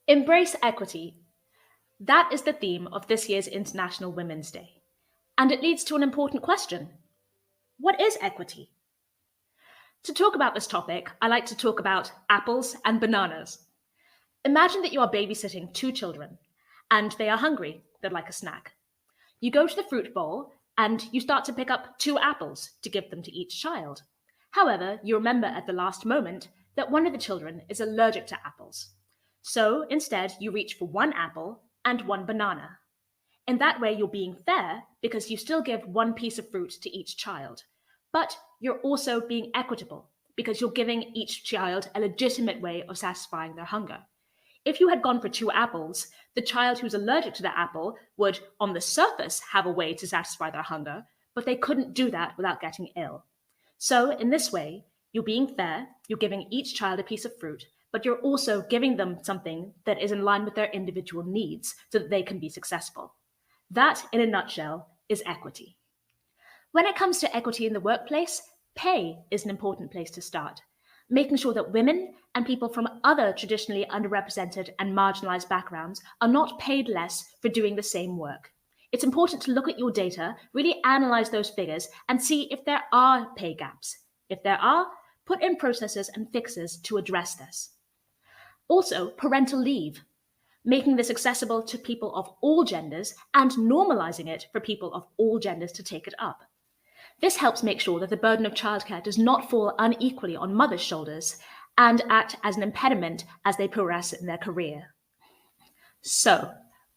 Embrace equity. That is the theme of this year's International Women's Day. And it leads to an important question. What is equity? To talk about this topic, I like to talk about apples and bananas. Imagine that you are babysitting two children, and they are hungry, they'd like a snack. You go to the fruit bowl, and you start to pick up two apples to give them to each child. However, you remember at the last moment that one of the children is allergic to apples. So instead, you reach for one apple and one banana. In that way, you're being fair because you still give one piece of fruit to each child. But you're also being equitable because you're giving each child a legitimate way of satisfying their hunger. If you had gone for two apples, the child who's allergic to the apple would, on the surface, have a way to satisfy their hunger, but they couldn't do that without getting ill. So, in this way, you're being fair, you're giving each child a piece of fruit, but you're also giving them something that is in line with their individual needs so that they can be successful. That, in a nutshell, is equity. When it comes to equity in the workplace, pay is an important place to start. Making sure that women and people from other traditionally underrepresented and marginalized backgrounds are not paid less for doing the same work. It's important to look at your data, really analyze those figures, and see if there are pay gaps. If there are, put in processes and fixes to address this. Also, parental leave, making this accessible to people of all genders and normalizing it for people of all genders to take it up. This helps make sure that the burden of childcare does not fall unequally on mothers' shoulders and act as an impediment as they progress in their career. So,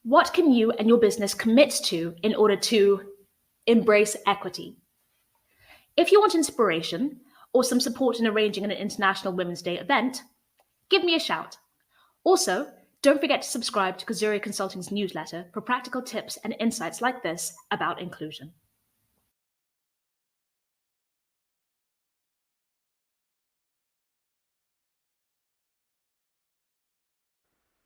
what can you and your business commit to in order to embrace equity? If you want inspiration or some support in arranging an International Women's Day event, give me a shout. Also, don't forget to subscribe to Kazuri Consulting's newsletter for practical tips and insights like this about inclusion.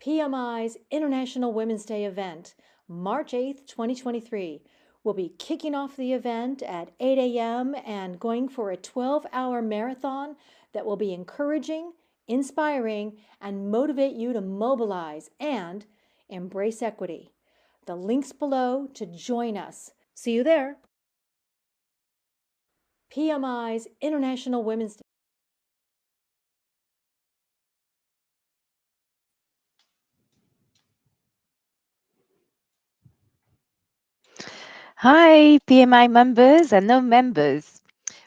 PMI's International Women's Day event, March 8th, 2023. We'll be kicking off the event at 8 a.m. and going for a 12-hour marathon that will be encouraging, inspiring, and motivate you to mobilize and embrace equity. The link's below to join us. See you there. PMI's International Women's Day. Hi, PMI members and non-members.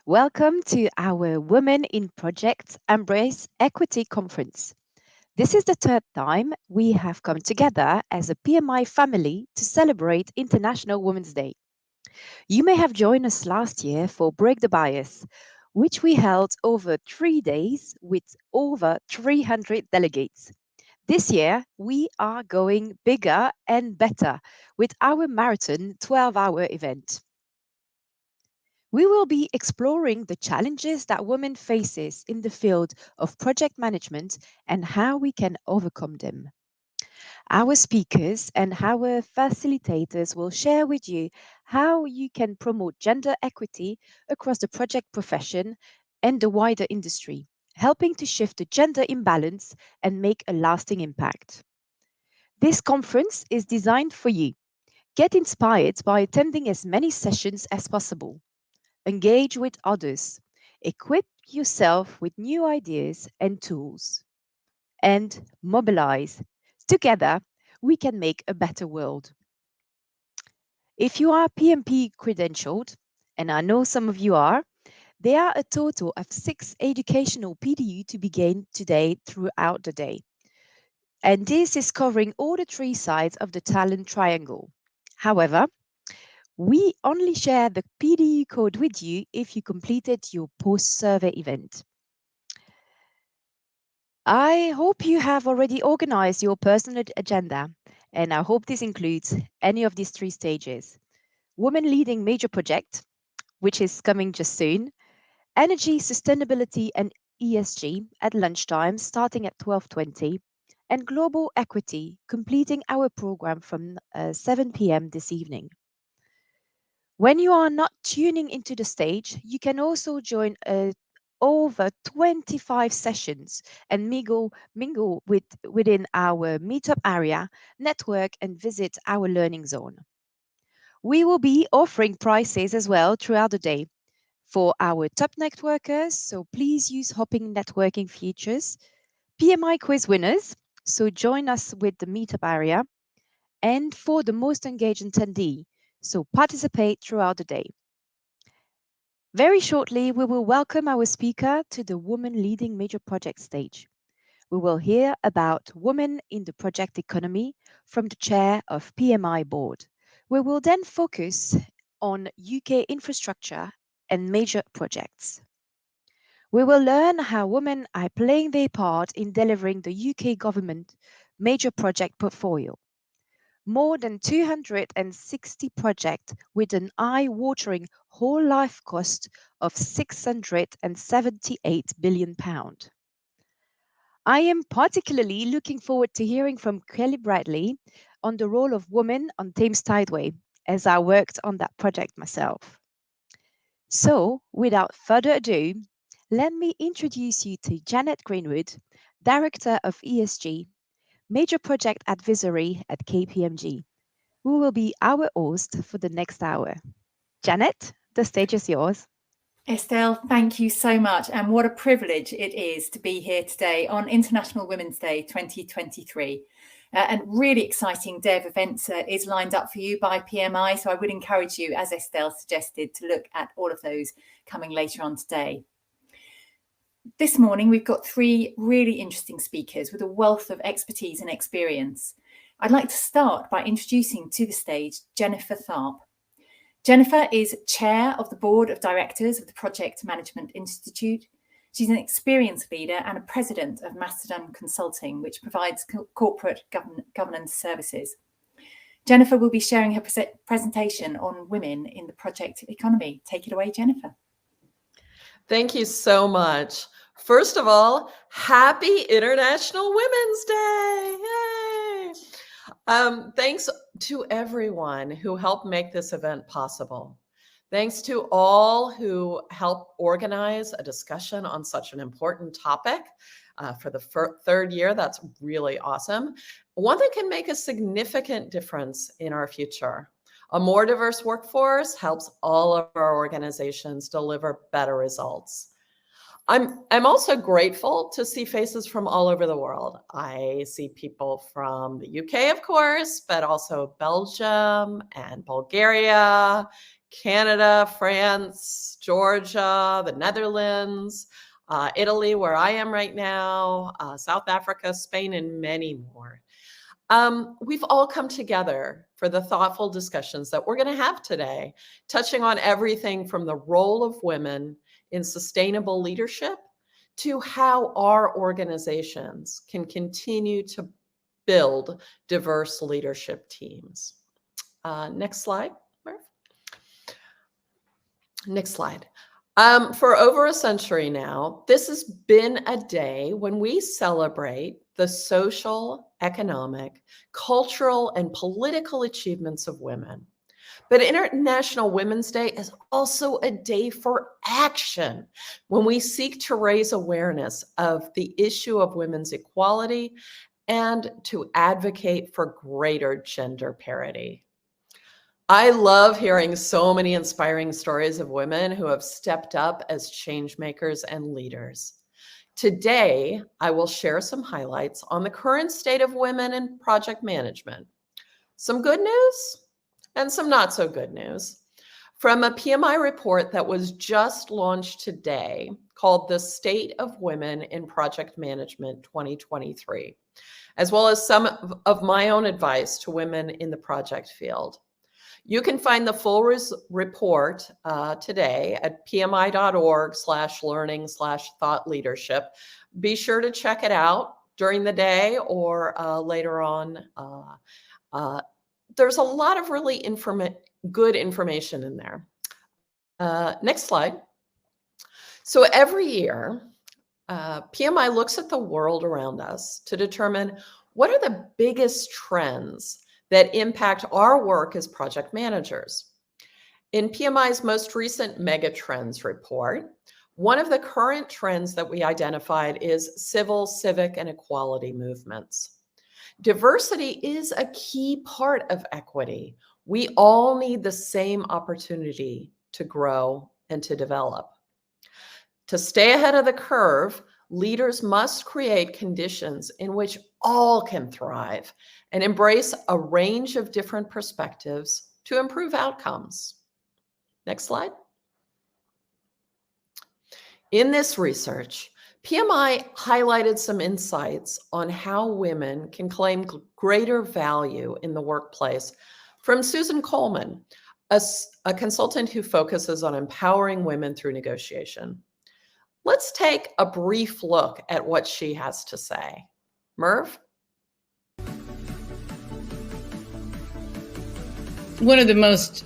Welcome to our Women in Projects Embrace Equity Conference. This is the third time we have come together as a PMI family to celebrate International Women's Day. You may have joined us last year for Break the Bias, which we held over 3 days with over 300 delegates. This year, we are going bigger and better with our marathon 12-hour event. We will be exploring the challenges that women faces in the field of project management and how we can overcome them. Our speakers and our facilitators will share with you how you can promote gender equity across the project profession and the wider industry, helping to shift the gender imbalance and make a lasting impact. This conference is designed for you. Get inspired by attending as many sessions as possible. Engage with others. Equip yourself with new ideas and tools. And mobilize. Together, we can make a better world. If you are PMP credentialed, and I know some of you are, there are a total of 6 educational PDU to be gained today throughout the day. And this is covering all the 3 sides of the talent triangle. However, we only share the PDU code with you if you completed your post-survey event. I hope you have already organized your personal agenda, and I hope this includes any of these 3 stages. Women leading major project, which is coming just soon, energy, sustainability, and ESG at lunchtime starting at 12:20, and global equity completing our program from 7 p.m. this evening. When you are not tuning into the stage, you can also join over 25 sessions and mingle within our meetup area, network, and visit our learning zone. We will be offering prizes as well throughout the day for our top networkers, so please use hopping networking features, PMI quiz winners, so join us with the meetup area, and for the most engaged attendee, so participate throughout the day. Very shortly, we will welcome our speaker to the Women Leading Major Project stage. We will hear about women in the project economy from the chair of PMI board. We will then focus on UK infrastructure and major projects. We will learn how women are playing their part in delivering the UK government major project portfolio. More than 260 projects with an eye-watering whole life cost of £678 billion. I am particularly looking forward to hearing from Kelly Bradley on the role of women on Thames Tideway, as I worked on that project myself. So, without further ado, let me introduce you to Janet Greenwood, Director of ESG, Major Project Advisory at KPMG, who will be our host for the next hour. Janet, the stage is yours. Estelle, thank you so much. And what a privilege it is to be here today on International Women's Day 2023. And really exciting day of events is lined up for you by PMI. So I would encourage you, as Estelle suggested, to look at all of those coming later on today. This morning, we've got three really interesting speakers with a wealth of expertise and experience. I'd like to start by introducing to the stage Jennifer Tharp. Jennifer is chair of the board of directors of the Project Management Institute. She's an experienced leader and a president of Mastodon Consulting, which provides corporate governance services. Jennifer will be sharing her presentation on women in the project economy. Take it away, Jennifer. Thank you so much. First of all, happy International Women's Day! Yay! Thanks to everyone who helped make this event possible. Thanks to all who helped organize a discussion on such an important topic for the third year. That's really awesome. One that can make a significant difference in our future. A more diverse workforce helps all of our organizations deliver better results. I'm also grateful to see faces from all over the world. I see people from the UK, of course, but also Belgium and Bulgaria, Canada, France, Georgia, the Netherlands, Italy, where I am right now, South Africa, Spain, and many more. We've all come together for the thoughtful discussions that we're going to have today, touching on everything from the role of women in sustainable leadership to how our organizations can continue to build diverse leadership teams. Next slide, Murph. Next slide. For over a century now, this has been a day when we celebrate the social, economic, cultural, and political achievements of women. But International Women's Day is also a day for action when we seek to raise awareness of the issue of women's equality and to advocate for greater gender parity. I love hearing so many inspiring stories of women who have stepped up as change makers and leaders. Today, I will share some highlights on the current state of women in project management. Some good news and some not so good news from a PMI report that was just launched today called The State of Women in Project Management 2023, as well as some of my own advice to women in the project field. You can find the full report today at pmi.org/learning/thought leadership. Be sure to check it out during the day or later on. There's a lot of really good information in there. Next slide. So every year, PMI looks at the world around us to determine what are the biggest trends that impact our work as project managers. In PMI's most recent Megatrends report, One of the current trends that we identified is civil, civic, and equality movements. Diversity is a key part of equity. We all need the same opportunity to grow and to develop. To stay ahead of the curve, leaders must create conditions in which all can thrive and embrace a range of different perspectives to improve outcomes. Next slide. In this research, PMI highlighted some insights on how women can claim greater value in the workplace from Susan Coleman, a consultant who focuses on empowering women through negotiation. Let's take a brief look at what she has to say. Merv? One of the most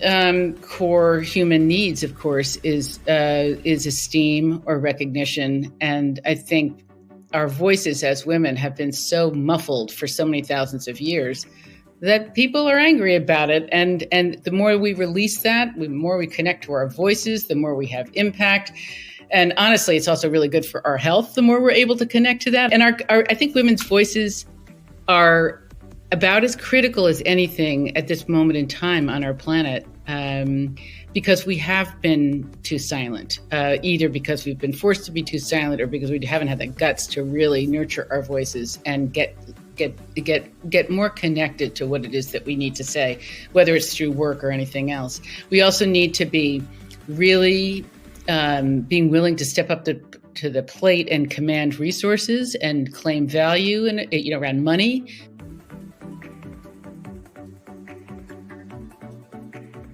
core human needs, of course, is esteem or recognition. And I think our voices as women have been so muffled for so many thousands of years that people are angry about it. And the more we release that, the more we connect to our voices, the more we have impact. And honestly, it's also really good for our health, the more we're able to connect to that. And I think women's voices are about as critical as anything at this moment in time on our planet, because we have been too silent, either because we've been forced to be too silent or because we haven't had the guts to really nurture our voices and get more connected to what it is that we need to say, whether it's through work or anything else. We also need to be really being willing to step up to the plate and command resources and claim value and around money.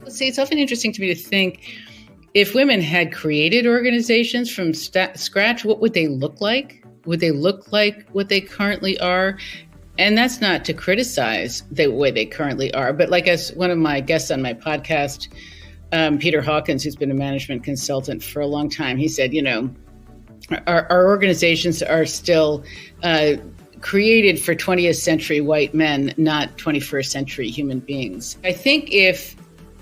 See, it's often interesting to me to think, if women had created organizations from scratch, what would they look like? Would they look like what they currently are? And that's not to criticize the way they currently are, but like as one of my guests on my podcast, Peter Hawkins, who's been a management consultant for a long time, he said, our organizations are still created for 20th century white men, not 21st century human beings. I think if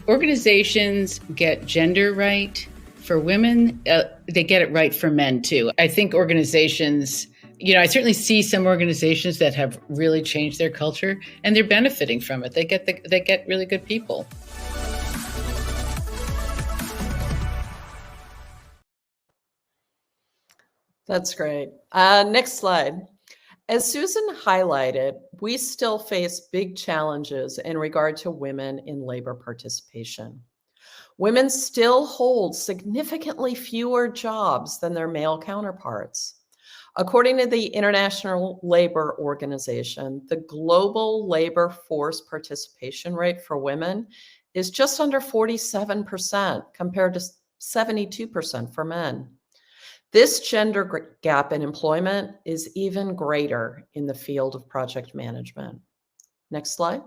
organizations get gender right for women, they get it right for men too. I think organizations, I certainly see some organizations that have really changed their culture and they're benefiting from it. They get really good people. That's great. Next slide. As Susan highlighted, we still face big challenges in regard to women in labor participation. Women still hold significantly fewer jobs than their male counterparts. According to the International Labor Organization, the global labor force participation rate for women is just under 47% compared to 72% for men. This gender gap in employment is even greater in the field of project management. Next slide.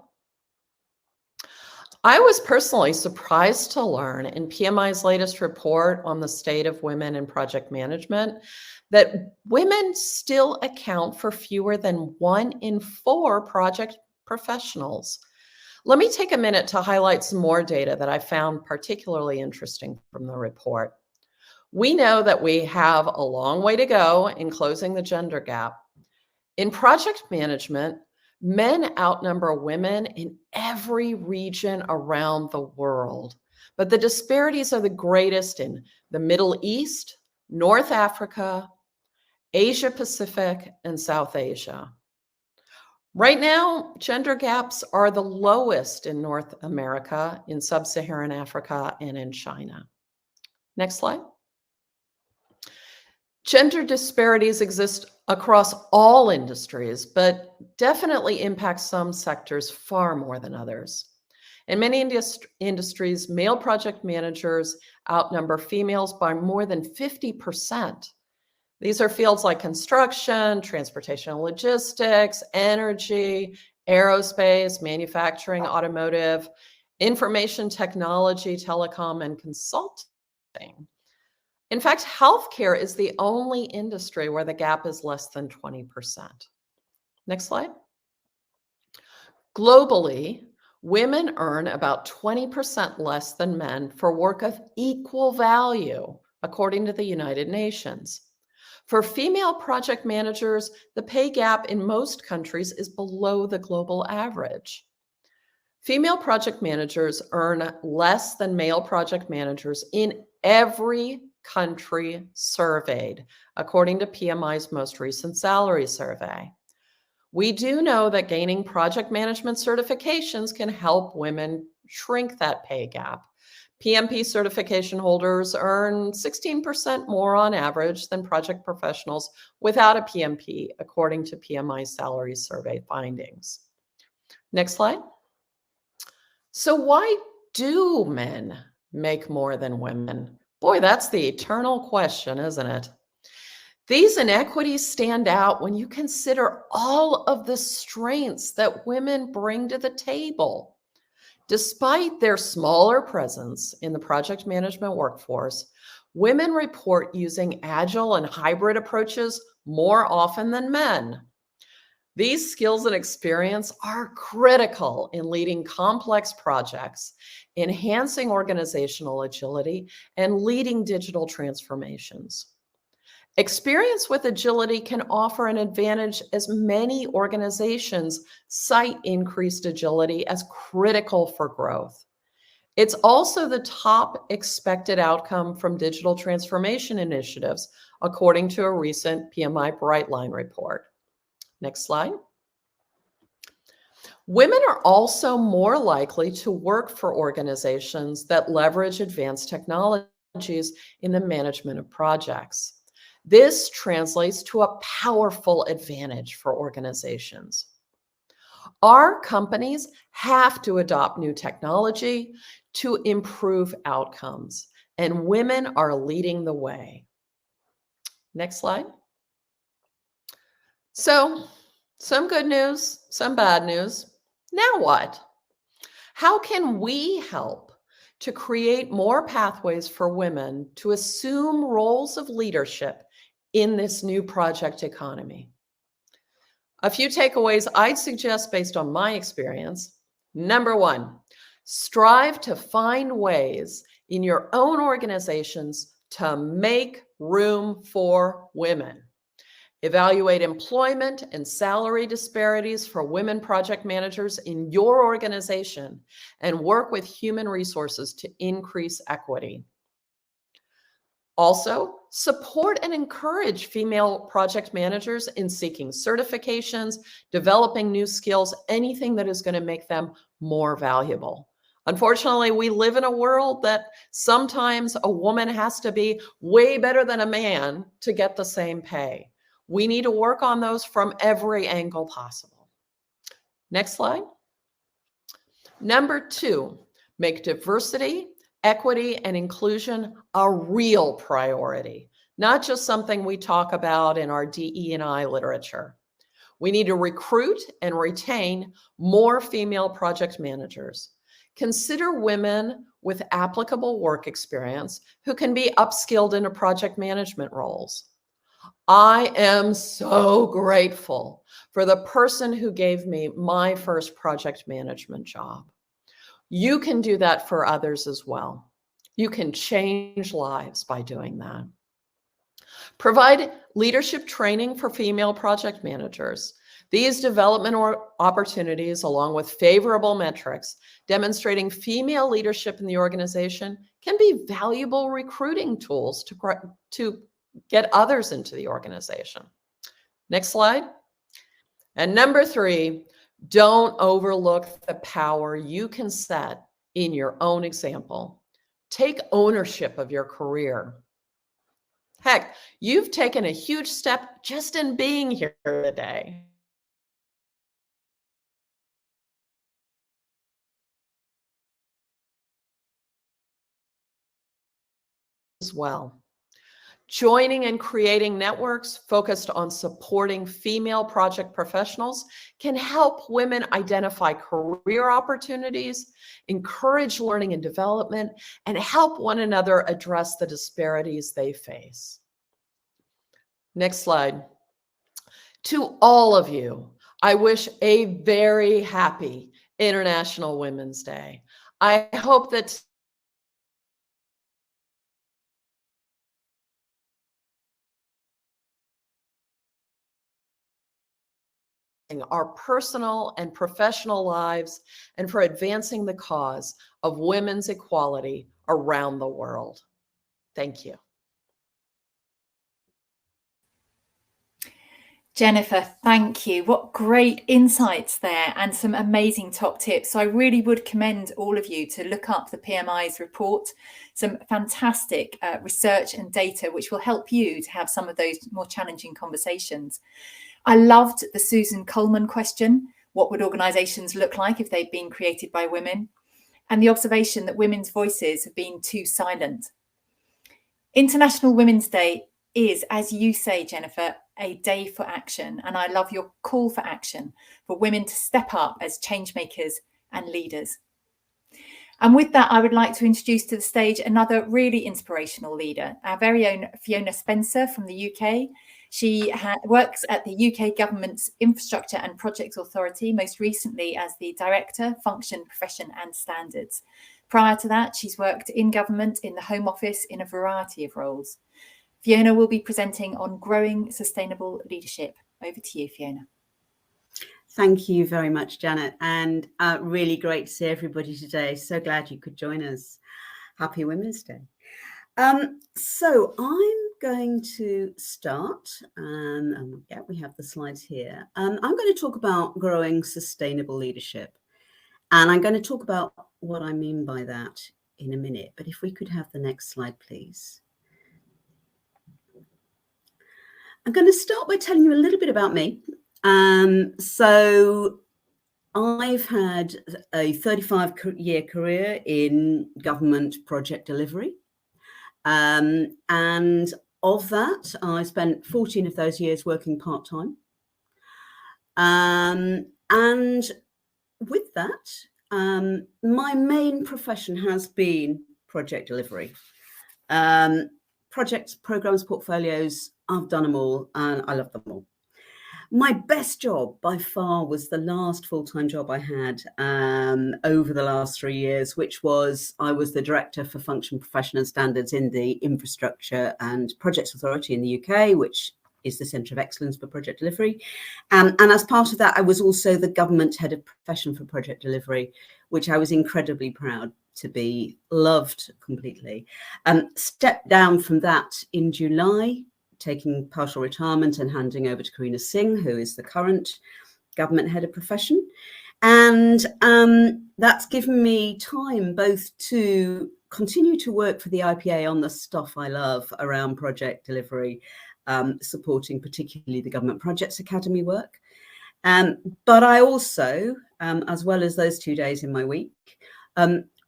I was personally surprised to learn in PMI's latest report on the state of women in project management that women still account for fewer than 1 in 4 project professionals. Let me take a minute to highlight some more data that I found particularly interesting from the report. We know that we have a long way to go in closing the gender gap. In project management, men outnumber women in every region around the world, but the disparities are the greatest in the Middle East, North Africa, Asia Pacific, and South Asia. Right now, gender gaps are the lowest in North America, in Sub-Saharan Africa, and in China. Next slide. Gender disparities exist across all industries, but definitely impact some sectors far more than others. In many industries, male project managers outnumber females by more than 50%. These are fields like construction, transportation and logistics, energy, aerospace, manufacturing, automotive, information technology, telecom, and consulting. In fact, healthcare is the only industry where the gap is less than 20%. Next slide. Globally, women earn about 20% less than men for work of equal value according to the United Nations. For female project managers, the pay gap in most countries is below the global average. Female project managers earn less than male project managers in every country surveyed, according to PMI's most recent salary survey. We do know that gaining project management certifications can help women shrink that pay gap. PMP certification holders earn 16% more on average than project professionals without a PMP, according to PMI's salary survey findings. Next slide. So why do men make more than women? Boy, that's the eternal question, isn't it? These inequities stand out when you consider all of the strengths that women bring to the table. Despite their smaller presence in the project management workforce, women report using agile and hybrid approaches more often than men. These skills and experience are critical in leading complex projects, enhancing organizational agility, and leading digital transformations. Experience with agility can offer an advantage as many organizations cite increased agility as critical for growth. It's also the top expected outcome from digital transformation initiatives, according to a recent PMI Brightline report. Next slide. Women are also more likely to work for organizations that leverage advanced technologies in the management of projects. This translates to a powerful advantage for organizations. Our companies have to adopt new technology to improve outcomes, and women are leading the way. Next slide. So, some good news, some bad news. Now what? How can we help to create more pathways for women to assume roles of leadership in this new project economy? A few takeaways I'd suggest based on my experience. Number one, strive to find ways in your own organizations to make room for women. Evaluate employment and salary disparities for women project managers in your organization and work with human resources to increase equity. Also, support and encourage female project managers in seeking certifications, developing new skills, anything that is going to make them more valuable. Unfortunately, we live in a world that sometimes a woman has to be way better than a man to get the same pay. We need to work on those from every angle possible. Next slide. Number two, make diversity, equity, and inclusion a real priority, not just something we talk about in our DE&I literature. We need to recruit and retain more female project managers. Consider women with applicable work experience who can be upskilled into project management roles. I am so grateful for the person who gave me my first project management job. You can do that for others as well. You can change lives by doing that. Provide leadership training for female project managers. These development opportunities, along with favorable metrics demonstrating female leadership in the organization, can be valuable recruiting tools to get others into the organization. Next slide. And number three, don't overlook the power you can set in your own example. Take ownership of your career. Heck, you've taken a huge step just in being here today. As well. Joining and creating networks focused on supporting female project professionals can help women identify career opportunities, encourage learning and development, and help one another address the disparities they face. Next slide. To all of you, I wish a very happy International Women's Day. I hope that our personal and professional lives and for advancing the cause of women's equality around the world. Thank you. Jennifer, thank you. What great insights there and some amazing top tips. So I really would commend all of you to look up the PMI's report, some fantastic research and data which will help you to have some of those more challenging conversations. I loved the Susan Coleman question. What would organisations look like if they'd been created by women? And the observation that women's voices have been too silent. International Women's Day is, as you say, Jennifer, a day for action. And I love your call for action for women to step up as change makers and leaders. And with that, I would like to introduce to the stage another really inspirational leader, our very own Fiona Spencer from the UK. She works at the UK Government's Infrastructure and Projects Authority, most recently as the Director, Function, Profession and Standards. Prior to that, she's worked in government in the Home Office in a variety of roles. Fiona will be presenting on growing sustainable leadership. Over to you, Fiona. Thank you very much, Janet, and really great to see everybody today. So glad you could join us. Happy Women's Day. So I'm going to start, and yeah, we have the slides here. I'm going to talk about growing sustainable leadership, and I'm going to talk about what I mean by that in a minute. But if we could have the next slide, please. I'm going to start by telling you a little bit about me. So I've had a 35-year career in government project delivery. And of that, I spent 14 of those years working part-time. And with that, my main profession has been project delivery. Projects, programs, portfolios, I've done them all and I love them all. My best job by far was the last full-time job I had over the last 3 years, which was I was the Director for Function, Profession and Standards in the Infrastructure and Projects Authority in the UK, which is the Centre of Excellence for Project Delivery. And as part of that, I was also the Government Head of Profession for Project Delivery, which I was incredibly proud to be, loved completely. Stepped down from that in July, taking partial retirement and handing over to Karina Singh, who is the current Government Head of Profession. And that's given me time both to continue to work for the IPA on the stuff I love around project delivery, supporting particularly the Government Projects Academy work. But I also, as well as those 2 days in my week,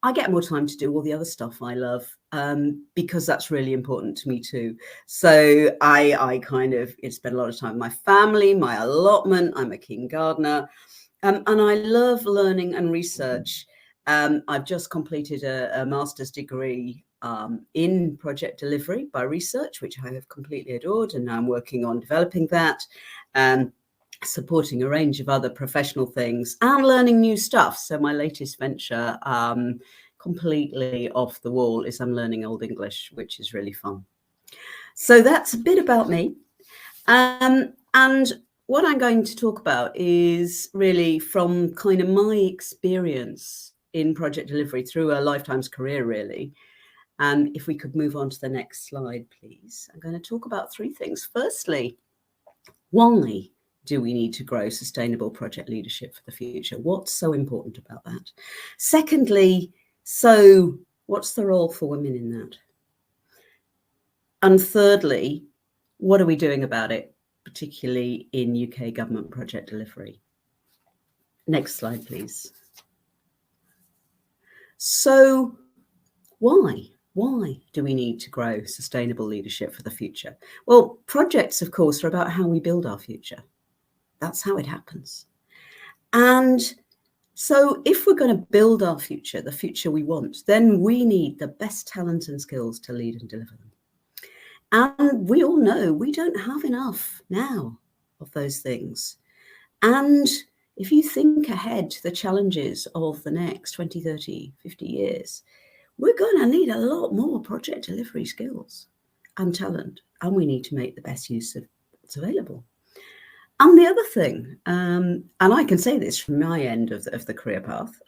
I get more time to do all the other stuff I love, because that's really important to me too. So I kind of spend a lot of time with my family, my allotment. I'm a keen gardener, and I love learning and research. I've just completed a master's degree in project delivery by research, which I have completely adored, and now I'm working on developing that. Supporting a range of other professional things and learning new stuff. So my latest venture, completely off the wall, is I'm learning Old English, which is really fun. So that's a bit about me. And what I'm going to talk about is really from kind of my experience in project delivery through a lifetime's career, really. And if we could move on to the next slide, please. I'm going to talk about 3 things. Firstly, why do we need to grow sustainable project leadership for the future? What's so important about that? Secondly, so what's the role for women in that? And thirdly, what are we doing about it, particularly in UK government project delivery? Next slide, please. So why? Why do we need to grow sustainable leadership for the future? Well, projects, of course, are about how we build our future. That's how it happens. And so if we're going to build our future, the future we want, then we need the best talent and skills to lead and deliver them. And we all know we don't have enough now of those things. And if you think ahead to the challenges of the next 20, 30, 50 years, we're going to need a lot more project delivery skills and talent, and we need to make the best use of what's available. And the other thing, and I can say this from my end of the career path,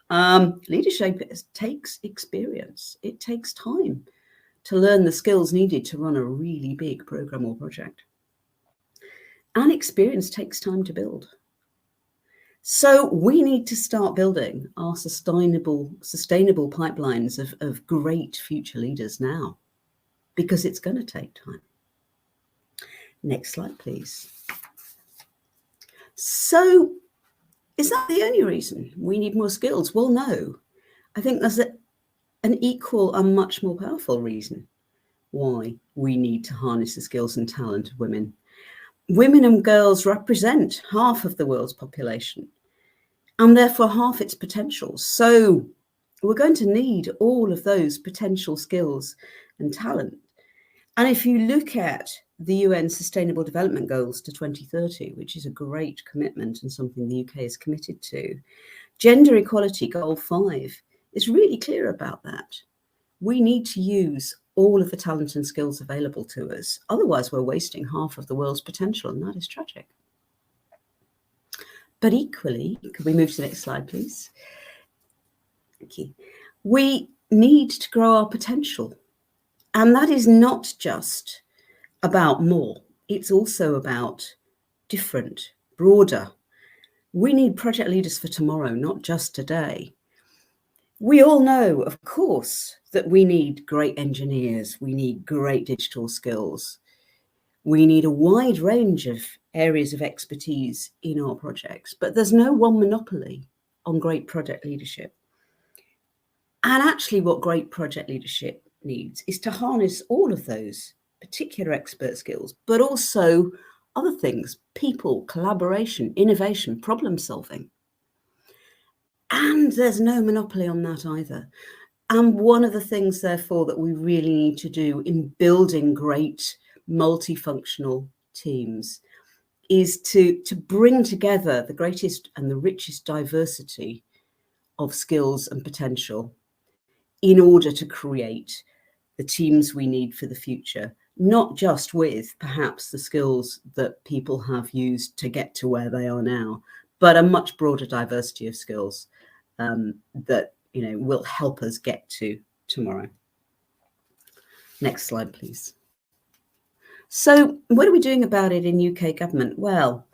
leadership takes experience. It takes time to learn the skills needed to run a really big program or project. And experience takes time to build. So we need to start building our sustainable pipelines of great future leaders now, because it's going to take time. Next slide, please. So is that the only reason we need more skills? Well, no. I think there's an equal and much more powerful reason why we need to harness the skills and talent of women. Women and girls represent half of the world's population and therefore half its potential. So we're going to need all of those potential skills and talent. And if you look at the UN Sustainable Development Goals to 2030, which is a great commitment and something the UK is committed to, gender equality goal 5 is really clear about that. We need to use all of the talent and skills available to us. Otherwise, we're wasting half of the world's potential, and that is tragic. But equally, could we move to the next slide, please? Thank you. We need to grow our potential. And that is not just about more. It's also about different, broader. We need project leaders for tomorrow, not just today. We all know, of course, that we need great engineers. We need great digital skills. We need a wide range of areas of expertise in our projects, but there's no one monopoly on great project leadership. And actually what great project leadership needs is to harness all of those particular expert skills, but also other things, people, collaboration, innovation, problem solving. And there's no monopoly on that either. And one of the things, therefore, that we really need to do in building great multifunctional teams is to bring together the greatest and the richest diversity of skills and potential in order to create the teams we need for the future, not just with perhaps the skills that people have used to get to where they are now, but a much broader diversity of skills that will help us get to tomorrow. Next slide, please. So what are we doing about it in UK government? Well,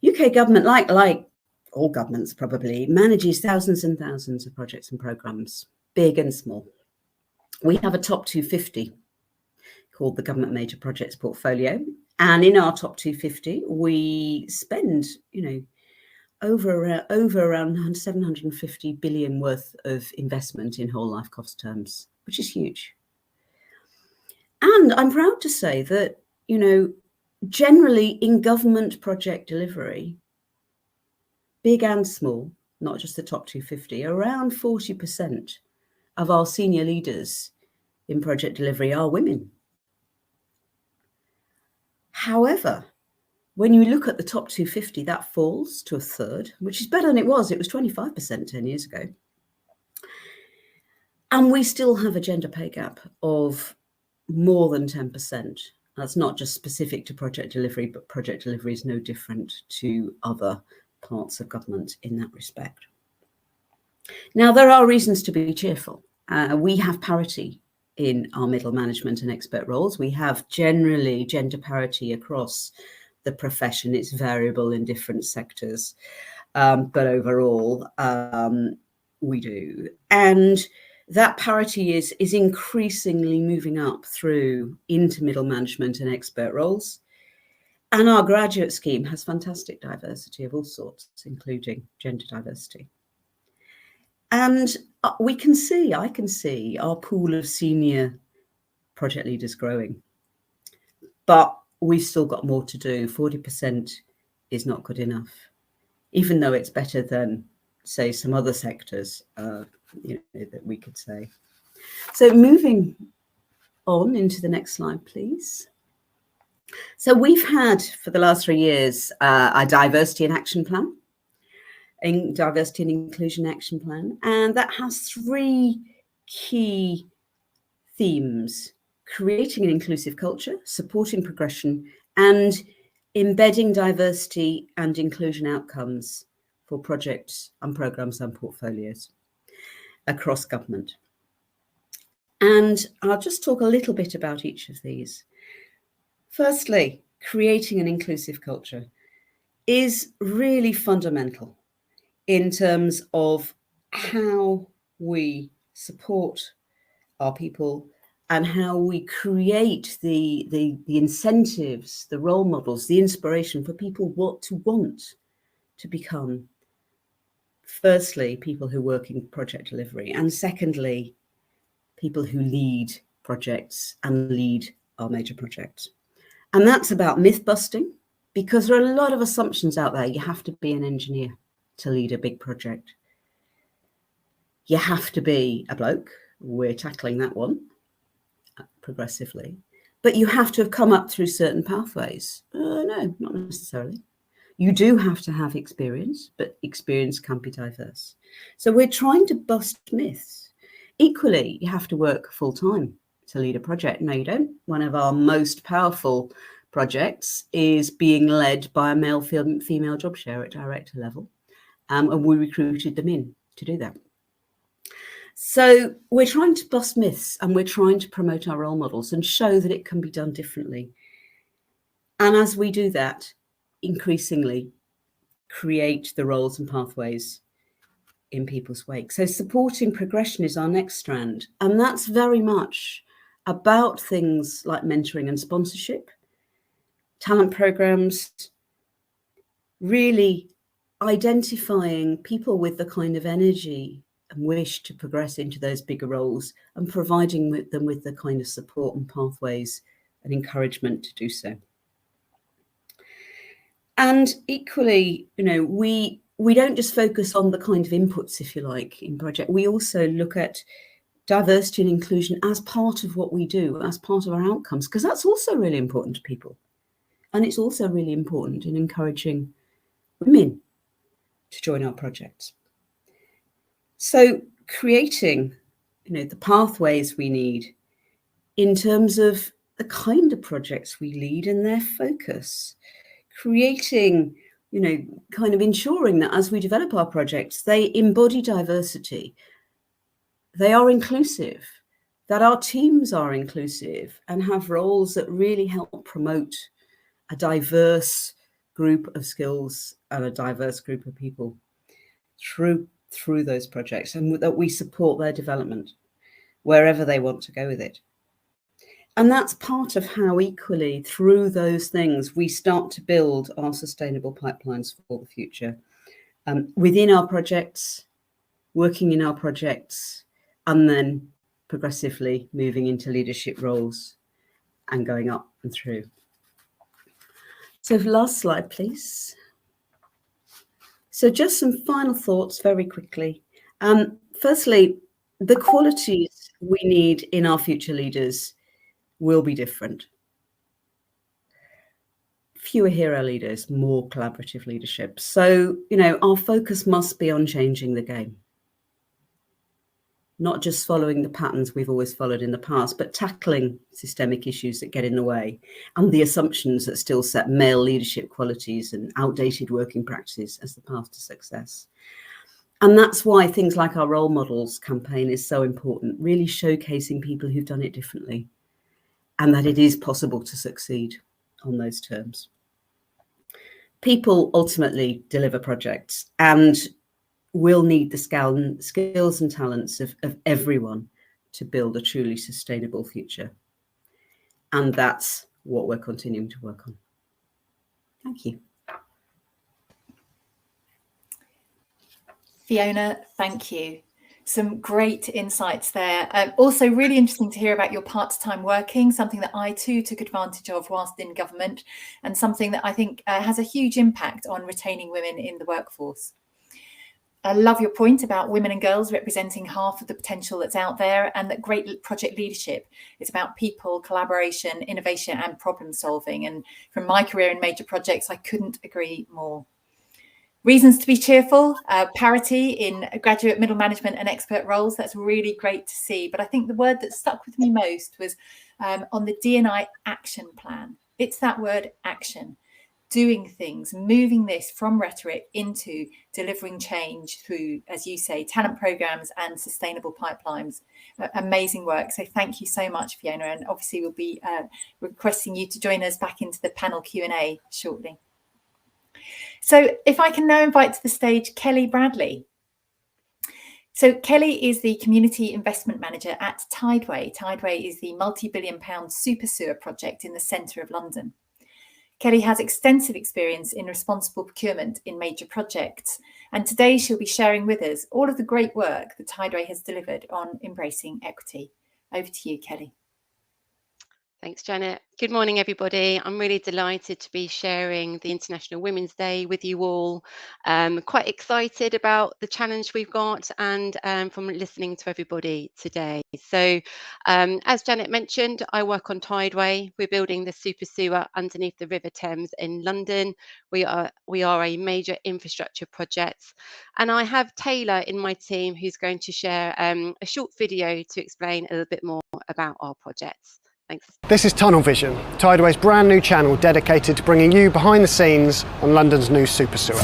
UK government, like all governments probably, manages thousands and thousands of projects and programmes, big and small. We have a top 250 called the Government Major Projects Portfolio. And in our top 250, we spend, over around 750 billion worth of investment in whole life cost terms, which is huge. And I'm proud to say that, generally in government project delivery, big and small, not just the top 250, around 40% of our senior leaders in project delivery are women. However, when you look at the top 250, that falls to a third, which is better than it was. It was 25% 10 years ago. And we still have a gender pay gap of more than 10%. That's not just specific to project delivery, but project delivery is no different to other parts of government in that respect. Now, there are reasons to be cheerful. We have parity in our middle management and expert roles. We have generally gender parity across the profession. It's variable in different sectors, but overall, we do. And that parity is increasingly moving up through into middle management and expert roles. And our graduate scheme has fantastic diversity of all sorts, including gender diversity. And I can see our pool of senior project leaders growing, but we've still got more to do. 40% is not good enough, even though it's better than, say, some other sectors that we could say. So moving on into the next slide, please. So we've had for the last 3 years a diversity and action plan, diversity and inclusion action plan, and that has 3 key themes: creating an inclusive culture, supporting progression, and embedding diversity and inclusion outcomes for projects and programmes and portfolios across government. And I'll just talk a little bit about each of these. Firstly, creating an inclusive culture is really fundamental in terms of how we support our people and how we create the incentives, the role models, the inspiration for people want to become, firstly, people who work in project delivery, and secondly, people who lead projects and lead our major projects. And that's about myth busting, because there are a lot of assumptions out there. You have to be an engineer to lead a big project. You have to be a bloke. We're tackling that one progressively. But you have to have come up through certain pathways. No, not necessarily. You do have to have experience, but experience can be diverse. So we're trying to bust myths. Equally, you have to work full-time to lead a project. No, you don't. One of our most powerful projects is being led by a male-female job share at director level. And we recruited them in to do that. So we're trying to bust myths, and we're trying to promote our role models and show that it can be done differently. And as we do that, increasingly create the roles and pathways in people's wake. So supporting progression is our next strand. And that's very much about things like mentoring and sponsorship, talent programs, really identifying people with the kind of energy and wish to progress into those bigger roles and providing them with the kind of support and pathways and encouragement to do so. And equally, we don't just focus on the kind of inputs, if you like, in project. We also look at diversity and inclusion as part of what we do, as part of our outcomes, because that's also really important to people. And it's also really important in encouraging women to join our projects. So creating, the pathways we need in terms of the kind of projects we lead and their focus, creating, kind of ensuring that as we develop our projects, they embody diversity, they are inclusive, that our teams are inclusive and have roles that really help promote a diverse group of skills and a diverse group of people through those projects, and that we support their development wherever they want to go with it. And that's part of how equally through those things we start to build our sustainable pipelines for the future, within our projects, working in our projects, and then progressively moving into leadership roles and going up and through. So last slide, please. So just some final thoughts very quickly. Firstly, the qualities we need in our future leaders will be different. Fewer hero leaders, more collaborative leadership. So, our focus must be on changing the game. Not just following the patterns we've always followed in the past, but tackling systemic issues that get in the way and the assumptions that still set male leadership qualities and outdated working practices as the path to success. And that's why things like our role models campaign is so important, really showcasing people who've done it differently and that it is possible to succeed on those terms. People ultimately deliver projects and will need the skills and talents of everyone to build a truly sustainable future. And that's what we're continuing to work on. Thank you. Fiona, thank you. Some great insights there. Also really interesting to hear about your part-time working, something that I too took advantage of whilst in government, and something that I think has a huge impact on retaining women in the workforce. I love your point about women and girls representing half of the potential that's out there, and that great project leadership is about people, collaboration, innovation and problem solving. And from my career in major projects, I couldn't agree more. Reasons to be cheerful, parity in graduate, middle management and expert roles. That's really great to see. But I think the word that stuck with me most was on the D&I action plan. It's that word action. doing things, moving this from rhetoric into delivering change through, as you say, talent programs and sustainable pipelines. Amazing work. So thank you so much, Fiona. And obviously we'll be requesting you to join us back into the panel Q&A shortly. So if I can now invite to the stage Kelly Bradley. So Kelly is the Community Investment Manager at Tideway. Tideway is the multi-billion-pound super sewer project in the centre of London. Kelly has extensive experience in responsible procurement in major projects, and today she'll be sharing with us all of the great work that Tideway has delivered on embracing equity. Over to you, Kelly. Thanks, Janet. Good morning, everybody. I'm really delighted to be sharing the International Women's Day with you all. Quite excited about the challenge we've got and from listening to everybody today. So as Janet mentioned, I work on Tideway. We're building the super sewer underneath the River Thames in London. We are a major infrastructure project. And I have Taylor in my team who's going to share a short video to explain a little bit more about our projects. Thanks. This is Tunnel Vision, Tideway's brand new channel dedicated to bringing you behind the scenes on London's new super sewer.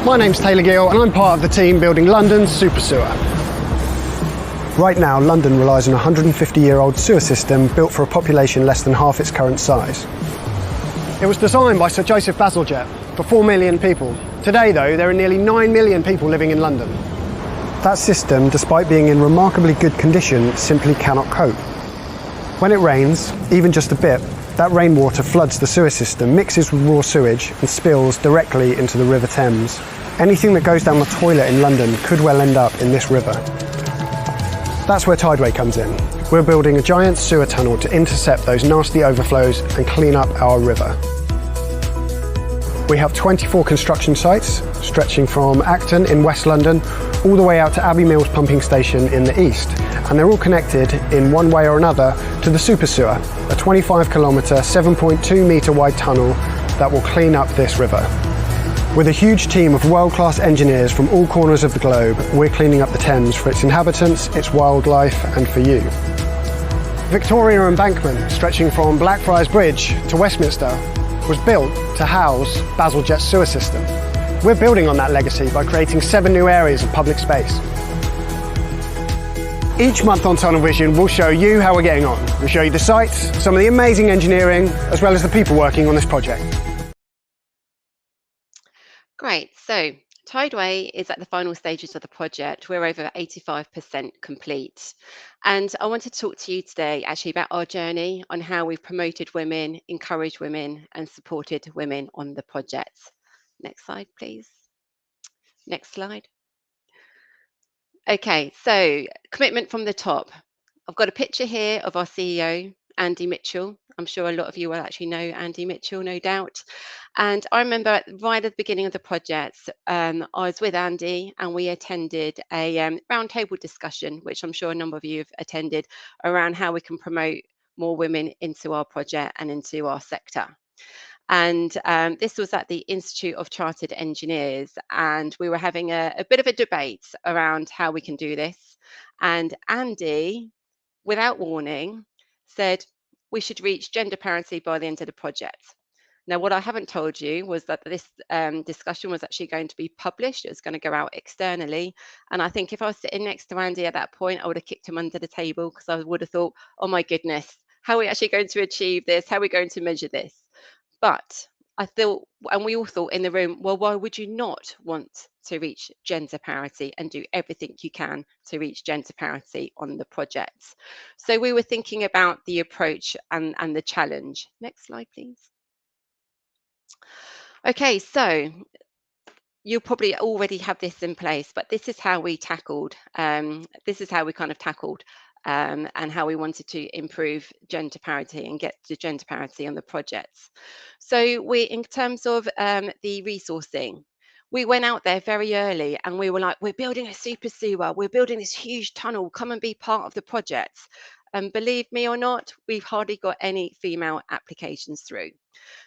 My name's Taylor Gill and I'm part of the team building London's super sewer. Right now, London relies on a 150-year-old sewer system built for a population less than half its current size. It was designed by Sir Joseph Bazalgette for 4 million people. Today, though, there are nearly 9 million people living in London. That system, despite being in remarkably good condition, simply cannot cope. When it rains, even just a bit, that rainwater floods the sewer system, mixes with raw sewage and spills directly into the River Thames. Anything that goes down the toilet in London could well end up in this river. That's where Tideway comes in. We're building a giant sewer tunnel to intercept those nasty overflows and clean up our river. We have 24 construction sites, stretching from Acton in West London all the way out to Abbey Mills pumping station in the east, and they're all connected in one way or another to the super sewer, a 25-kilometre, 7.2-metre wide tunnel that will clean up this river. With a huge team of world-class engineers from all corners of the globe, we're cleaning up the Thames for its inhabitants, its wildlife, and for you. Victoria Embankment, stretching from Blackfriars Bridge to Westminster, was built to house Bazalgette's sewer system. We're building on that legacy by creating 7 new areas of public space. Each month on Tunnel Vision, we'll show you how we're getting on. We'll show you the sites, some of the amazing engineering, as well as the people working on this project. Great. So Tideway is at the final stages of the project. We're over 85% complete. And I want to talk to you today actually about our journey on how we've promoted women, encouraged women, and supported women on the project. Next slide, please. Next slide. Okay, so commitment from the top. I've got a picture here of our CEO, Andy Mitchell. I'm sure a lot of you will actually know Andy Mitchell, no doubt. And I remember right at the beginning of the project, I was with Andy and we attended a roundtable discussion, which I'm sure a number of you have attended, around how we can promote more women into our project and into our sector. And this was at the Institute of Chartered Engineers, and we were having a bit of a debate around how we can do this. And Andy, without warning, said we should reach gender parity by the end of the project. Now, what I haven't told you was that this discussion was actually going to be published. It was going to go out externally. And I think if I was sitting next to Andy at that point, I would have kicked him under the table because I would have thought, oh my goodness, how are we actually going to achieve this? How are we going to measure this? But I thought, and we all thought in the room, well, why would you not want to reach gender parity and do everything you can to reach gender parity on the project? So we were thinking about the approach and the challenge. Next slide, please. Okay, so you'll probably already have this in place, but this is how we tackled, and how we wanted to improve gender parity and get to gender parity on the projects. So in terms of the resourcing, We went out there very early and we were like, we're building a super sewer, we're building this huge tunnel, come and be part of the project. And believe me or not, we've hardly got any female applications through.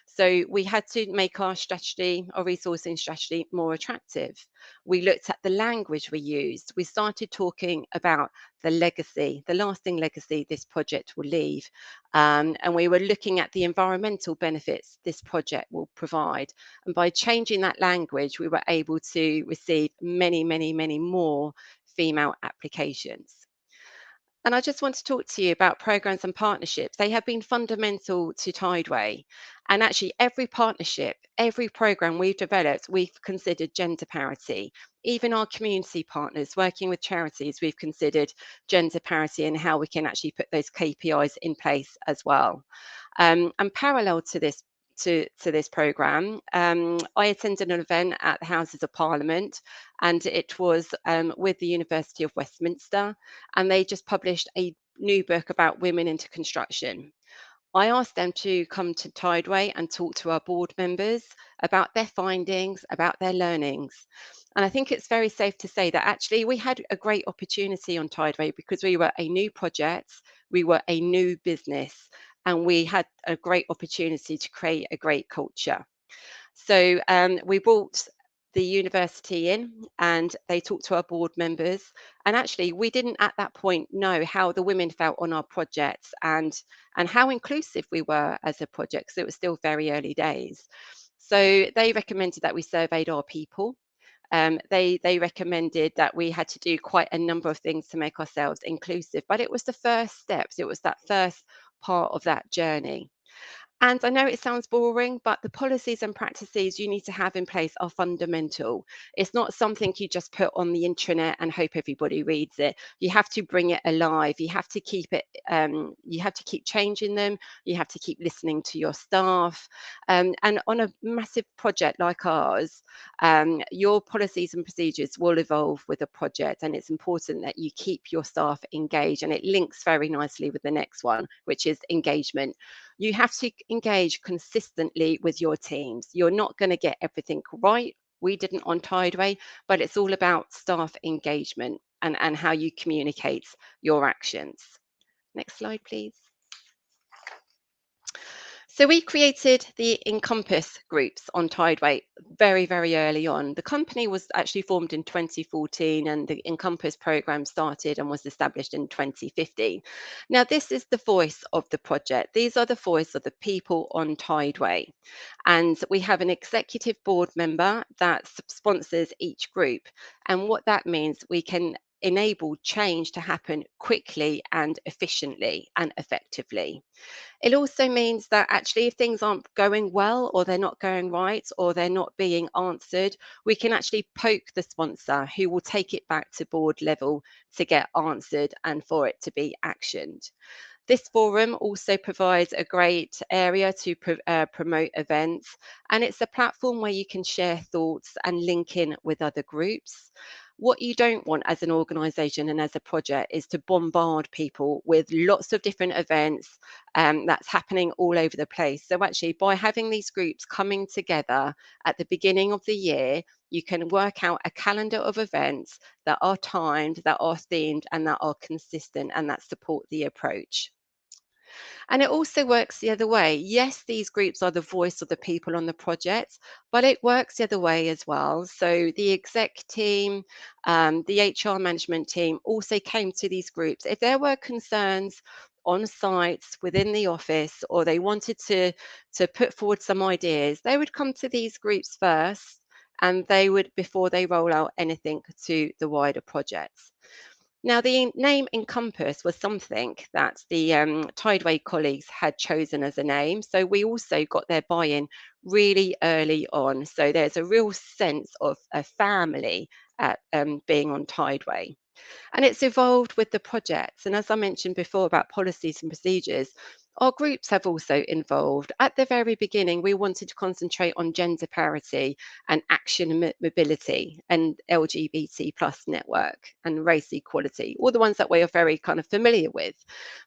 So we had to make our strategy, our resourcing strategy, more attractive. We looked at the language we used. We started talking about the legacy, the lasting legacy this project will leave. And we were looking at the environmental benefits this project will provide. And by changing that language, we were able to receive many, many, many more female applications. And I just want to talk to you about programs and partnerships. They have been fundamental to Tideway. And actually, every partnership, every program we've developed, we've considered gender parity. Even our community partners working with charities, we've considered gender parity and how we can actually put those KPIs in place as well. And parallel to this, to this programme, I attended an event at the Houses of Parliament, and it was with the University of Westminster, and they just published a new book about women into construction. I asked them to come to Tideway and talk to our board members about their findings, about their learnings. And I think it's very safe to say that actually we had a great opportunity on Tideway because we were a new project, we were a new business, and we had a great opportunity to create a great culture. So we brought the university in and they talked to our board members. And actually, we didn't at that point know how the women felt on our projects and how inclusive we were as a project. So it was still very early days. So they recommended that we surveyed our people. They recommended that we had to do quite a number of things to make ourselves inclusive, but it was the first steps. It was that first part of that journey. And I know it sounds boring, but the policies and practices you need to have in place are fundamental. It's not something you just put on the intranet and hope everybody reads it. You have to bring it alive. You have to keep it, you have to keep changing them. You have to keep listening to your staff. And on a massive project like ours, your policies and procedures will evolve with the project. And it's important that you keep your staff engaged. And it links very nicely with the next one, which is engagement. You have to engage consistently with your teams. You're not going to get everything right. We didn't on Tideway, but it's all about staff engagement and how you communicate your actions. Next slide, please. So we created the Encompass groups on Tideway very, very early on. The company was actually formed in 2014 and the Encompass program started and was established in 2015. Now, this is the voice of the project. These are the voice of the people on Tideway. And we have an executive board member that sponsors each group. And what that means, we can enable change to happen quickly and efficiently and effectively. It also means that actually if things aren't going well or they're not going right or they're not being answered, we can actually poke the sponsor who will take it back to board level to get answered and for it to be actioned. This forum also provides a great area to promote events, and it's a platform where you can share thoughts and link in with other groups. What you don't want as an organisation and as a project is to bombard people with lots of different events that's happening all over the place. So actually, by having these groups coming together at the beginning of the year, you can work out a calendar of events that are timed, that are themed, and that are consistent and that support the approach. And it also works the other way. Yes, these groups are the voice of the people on the project, but it works the other way as well. So the exec team, the HR management team also came to these groups. If there were concerns on sites within the office or they wanted to put forward some ideas, they would come to these groups first and they would, before they roll out anything to the wider projects. Now, the name Encompass was something that the Tideway colleagues had chosen as a name. So we also got their buy-in really early on. So there's a real sense of a family at being on Tideway. And it's evolved with the projects. And as I mentioned before about policies and procedures, our groups have also involved. At the very beginning, we wanted to concentrate on gender parity and action and mobility and LGBT plus network and race equality, all the ones that we are very kind of familiar with.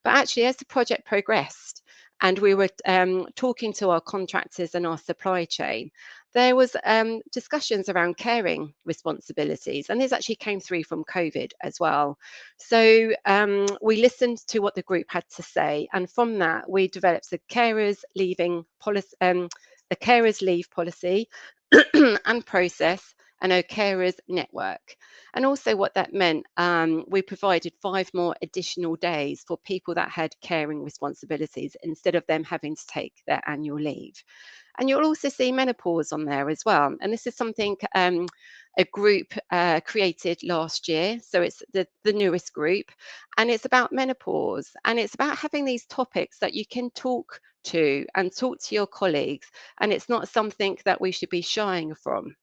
But actually, as the project progressed, and we were talking to our contractors and our supply chain, there was discussions around caring responsibilities, and this actually came through from COVID as well. So we listened to what the group had to say, and from that we developed a carers leaving policy, a carers leave policy and process, and a carers network. And also what that meant, we provided 5 more additional days for people that had caring responsibilities instead of them having to take their annual leave. And you'll also see menopause on there as well. And this is something a group created last year. So it's the newest group, and it's about menopause, and it's about having these topics that you can talk to and talk to your colleagues. And it's not something that we should be shying from.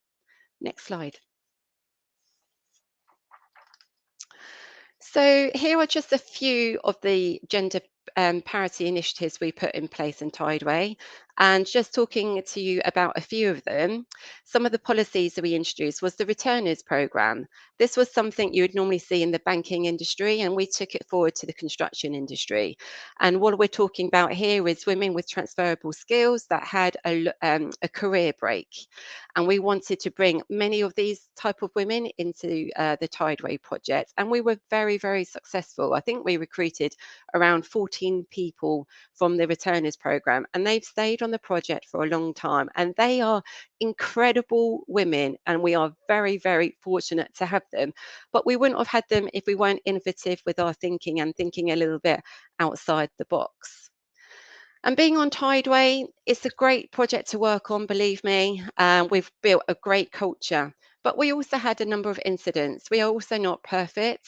Next slide. So here are just a few of the gender parity initiatives we put in place in Tideway, and just talking to you about a few of them. Some of the policies that we introduced was the returners program. This was something you would normally see in the banking industry, and we took it forward to the construction industry. And what we're talking about here is women with transferable skills that had a career break. And we wanted to bring many of these type of women into the Tideway project, and we were very, very successful. I think we recruited around 14 people from the returners program, and they've stayed on the project for a long time, and they are incredible women, and we are very, very fortunate to have them. But we wouldn't have had them if we weren't innovative with our thinking and thinking a little bit outside the box. And being on Tideway, it's a great project to work on, believe me. We've built a great culture, but we also had a number of incidents. We are also not perfect.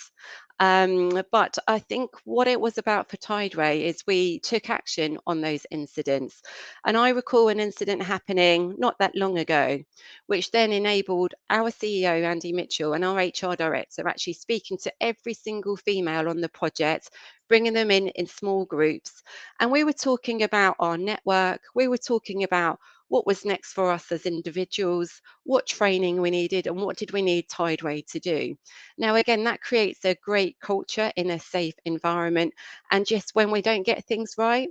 But I think what it was about for Tideway is we took action on those incidents. And I recall an incident happening not that long ago, which then enabled our CEO, Andy Mitchell, and our HR director actually speaking to every single female on the project, bringing them in small groups. And we were talking about our network. We were talking about what was next for us as individuals, what training we needed, and what did we need Tideway to do. Now, again, that creates a great culture in a safe environment. And just when we don't get things right,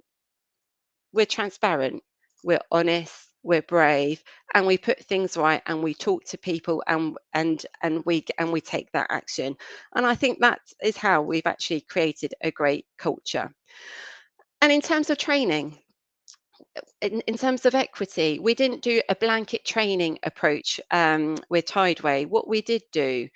we're transparent, we're honest, we're brave, and we put things right, and we talk to people, and we take that action. And I think that is how we've actually created a great culture. And in terms of training, in terms of equity, we didn't do a blanket training approach with Tideway. What we did do,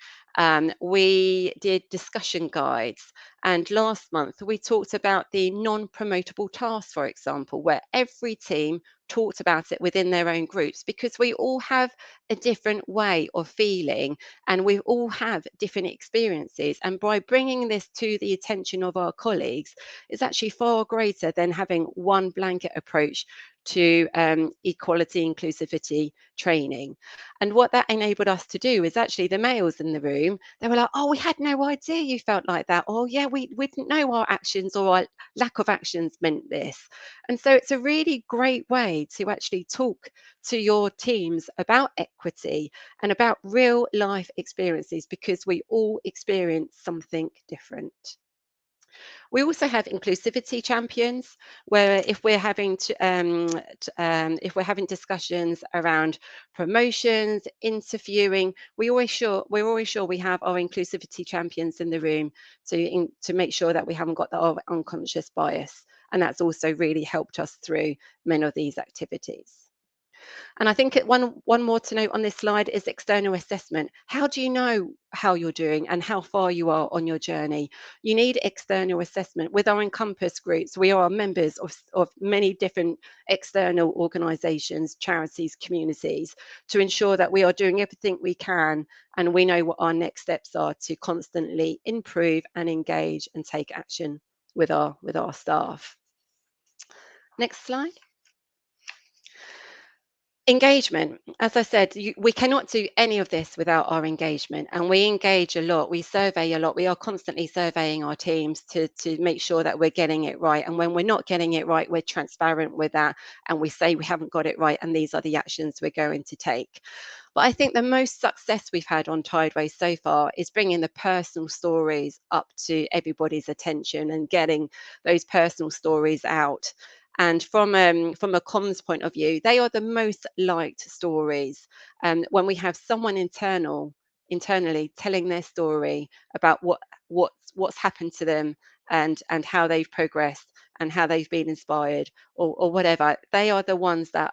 we did discussion guides. And last month, we talked about the non-promotable tasks, for example, where every team talked about it within their own groups, because we all have a different way of feeling and we all have different experiences. And by bringing this to the attention of our colleagues, it's actually far greater than having one blanket approach to equality, inclusivity training. And what that enabled us to do is actually the males in the room, they were like, oh, we had no idea you felt like that. Oh, yeah, we didn't know our actions or our lack of actions meant this. And so it's a really great way to actually talk to your teams about equity and about real life experiences, because we all experience something different. We also have inclusivity champions, where if we're having if we're having discussions around promotions, interviewing, we're always sure we have our inclusivity champions in the room to make sure that we haven't got that unconscious bias, and that's also really helped us through many of these activities. And I think one more to note on this slide is external assessment. How do you know how you're doing and how far you are on your journey? You need external assessment. With our Encompass groups, we are members of many different external organisations, charities, communities, to ensure that we are doing everything we can and we know what our next steps are to constantly improve and engage and take action with our staff. Next slide. Engagement. As I said, we cannot do any of this without our engagement, and we engage a lot. We survey a lot. We are constantly surveying our teams to make sure that we're getting it right. And when we're not getting it right, we're transparent with that, and we say we haven't got it right, and these are the actions we're going to take. But I think the most success we've had on Tideway so far is bringing the personal stories up to everybody's attention and getting those personal stories out. And from a comms point of view, they are the most liked stories. When we have someone internally telling their story about what's happened to them and how they've progressed and how they've been inspired or whatever, they are the ones that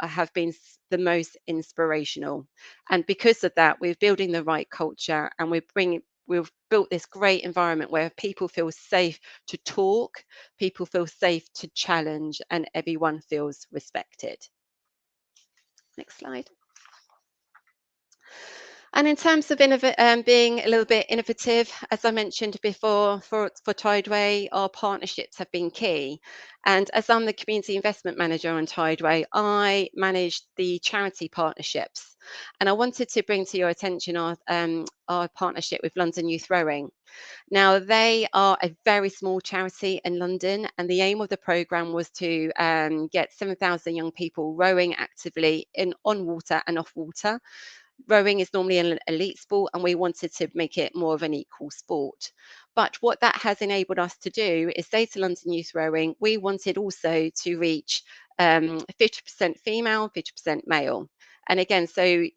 have been the most inspirational. And because of that, we're building the right culture, and we've built this great environment where people feel safe to talk, people feel safe to challenge, and everyone feels respected. Next slide. And in terms of being a little bit innovative, as I mentioned before, for Tideway, our partnerships have been key. And as I'm the community investment manager on Tideway, I manage the charity partnerships. And I wanted to bring to your attention our partnership with London Youth Rowing. Now, they are a very small charity in London, and the aim of the programme was to get 7,000 young people rowing actively on water and off water. Rowing is normally an elite sport, and we wanted to make it more of an equal sport. But what that has enabled us to do is say to London Youth Rowing, we wanted also to reach 50% female, 50% male. And again, so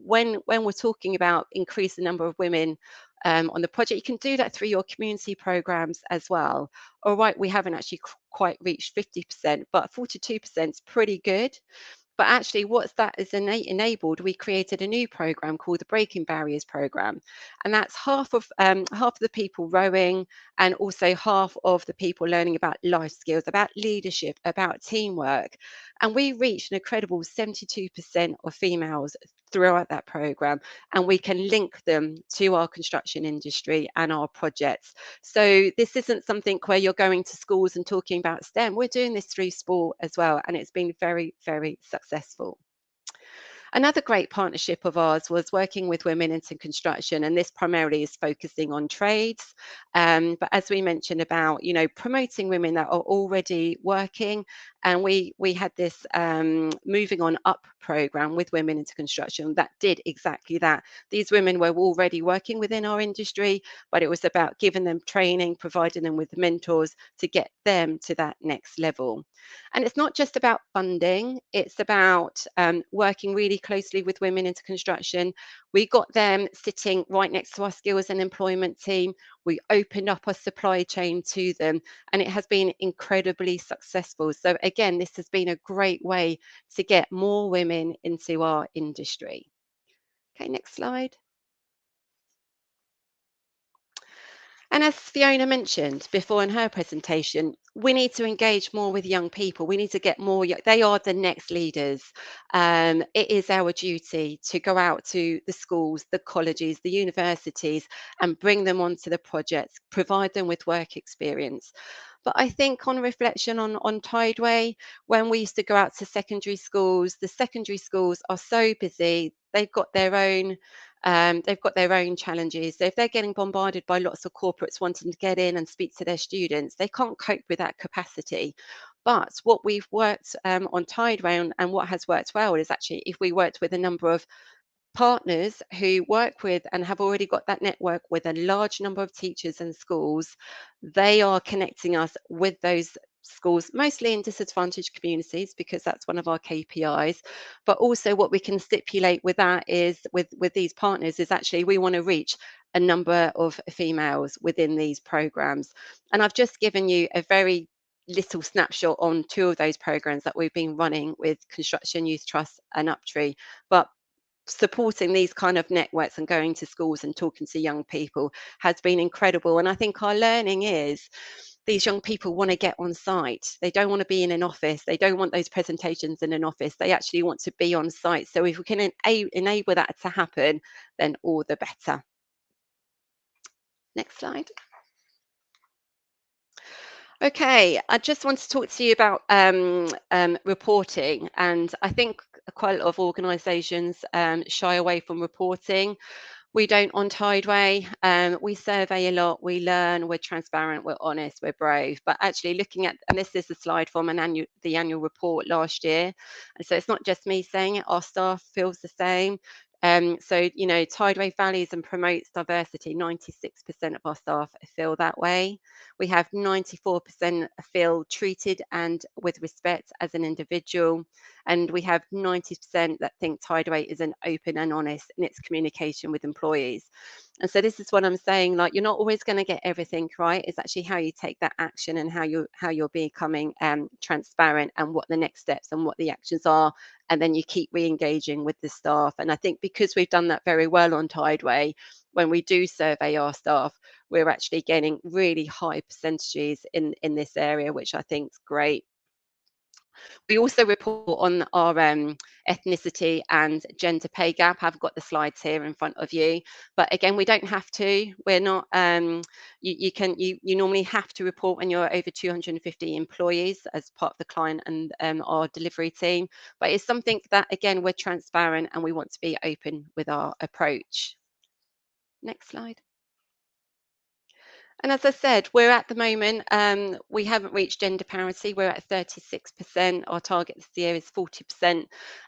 when we're talking about increase the number of women on the project, you can do that through your community programs as well. All right, we haven't actually quite reached 50%, but 42% is pretty good. But actually, what's that is enabled, we created a new program called the Breaking Barriers program, and that's half of the people rowing, and also half of the people learning about life skills, about leadership, about teamwork. And we reached an incredible 72% of females throughout that program, and we can link them to our construction industry and our projects. So this isn't something where you're going to schools and talking about STEM. We're doing this through sport as well, and it's been very, very successful. Another great partnership of ours was working with women into construction, and this primarily is focusing on trades. But as we mentioned about, promoting women that are already working, and we had this Moving On Up program with women into construction that did exactly that. These women were already working within our industry, but it was about giving them training, providing them with mentors to get them to that next level. And it's not just about funding, it's about working really closely with women into construction. We got them sitting right next to our skills and employment team. We opened up our supply chain to them, and it has been incredibly successful. So again, this has been a great way to get more women into our industry. Okay, next slide. And as Fiona mentioned before in her presentation, we need to engage more with young people. We need to get more, they are the next leaders. It is our duty to go out to the schools, the colleges, the universities, and bring them onto the projects, provide them with work experience. But I think on reflection on Tideway, when we used to go out to secondary schools, the secondary schools are so busy. They've got their own challenges. So if they're getting bombarded by lots of corporates wanting to get in and speak to their students, they can't cope with that capacity. But what we've worked on Tideway and what has worked well is actually if we worked with a number of partners who work with and have already got that network with a large number of teachers and schools, they are connecting us with those schools, mostly in disadvantaged communities, because that's one of our KPIs. But also what we can stipulate with that is with these partners is actually we want to reach a number of females within these programs. And I've just given you a very little snapshot on two of those programs that we've been running with Construction Youth Trust and Uptree. But supporting these kind of networks and going to schools and talking to young people has been incredible. And I think our learning is these young people want to get on site. They don't want to be in an office. They don't want those presentations in an office. They actually want to be on site. So if we can enable that to happen, then all the better. Next slide. Okay, I just want to talk to you about reporting, and I think quite a lot of organisations shy away from reporting. We don't on Tideway. We survey a lot, we learn, we're transparent, we're honest, we're brave. But actually looking at, and this is a slide from the annual report last year, and so it's not just me saying it, our staff feels the same. So, you know, Tideway values and promotes diversity. 96% of our staff feel that way. We have 94% feel treated and with respect as an individual. And we have 90% that think Tideway is an open and honest in its communication with employees. And so this is what I'm saying, like, you're not always going to get everything right. It's actually how you take that action and how you're becoming transparent and what the next steps and what the actions are. And then you keep re-engaging with the staff. And I think because we've done that very well on Tideway, when we do survey our staff, we're actually getting really high percentages in this area, which I think is great. We also report on our ethnicity and gender pay gap. I've got the slides here in front of you, but again, we don't have to. We're not. You normally have to report when you're over 250 employees as part of the client and our delivery team. But it's something that, again, we're transparent and we want to be open with our approach. Next slide. And as I said, we're at the moment, we haven't reached gender parity. We're at 36%. Our target this year is 40%.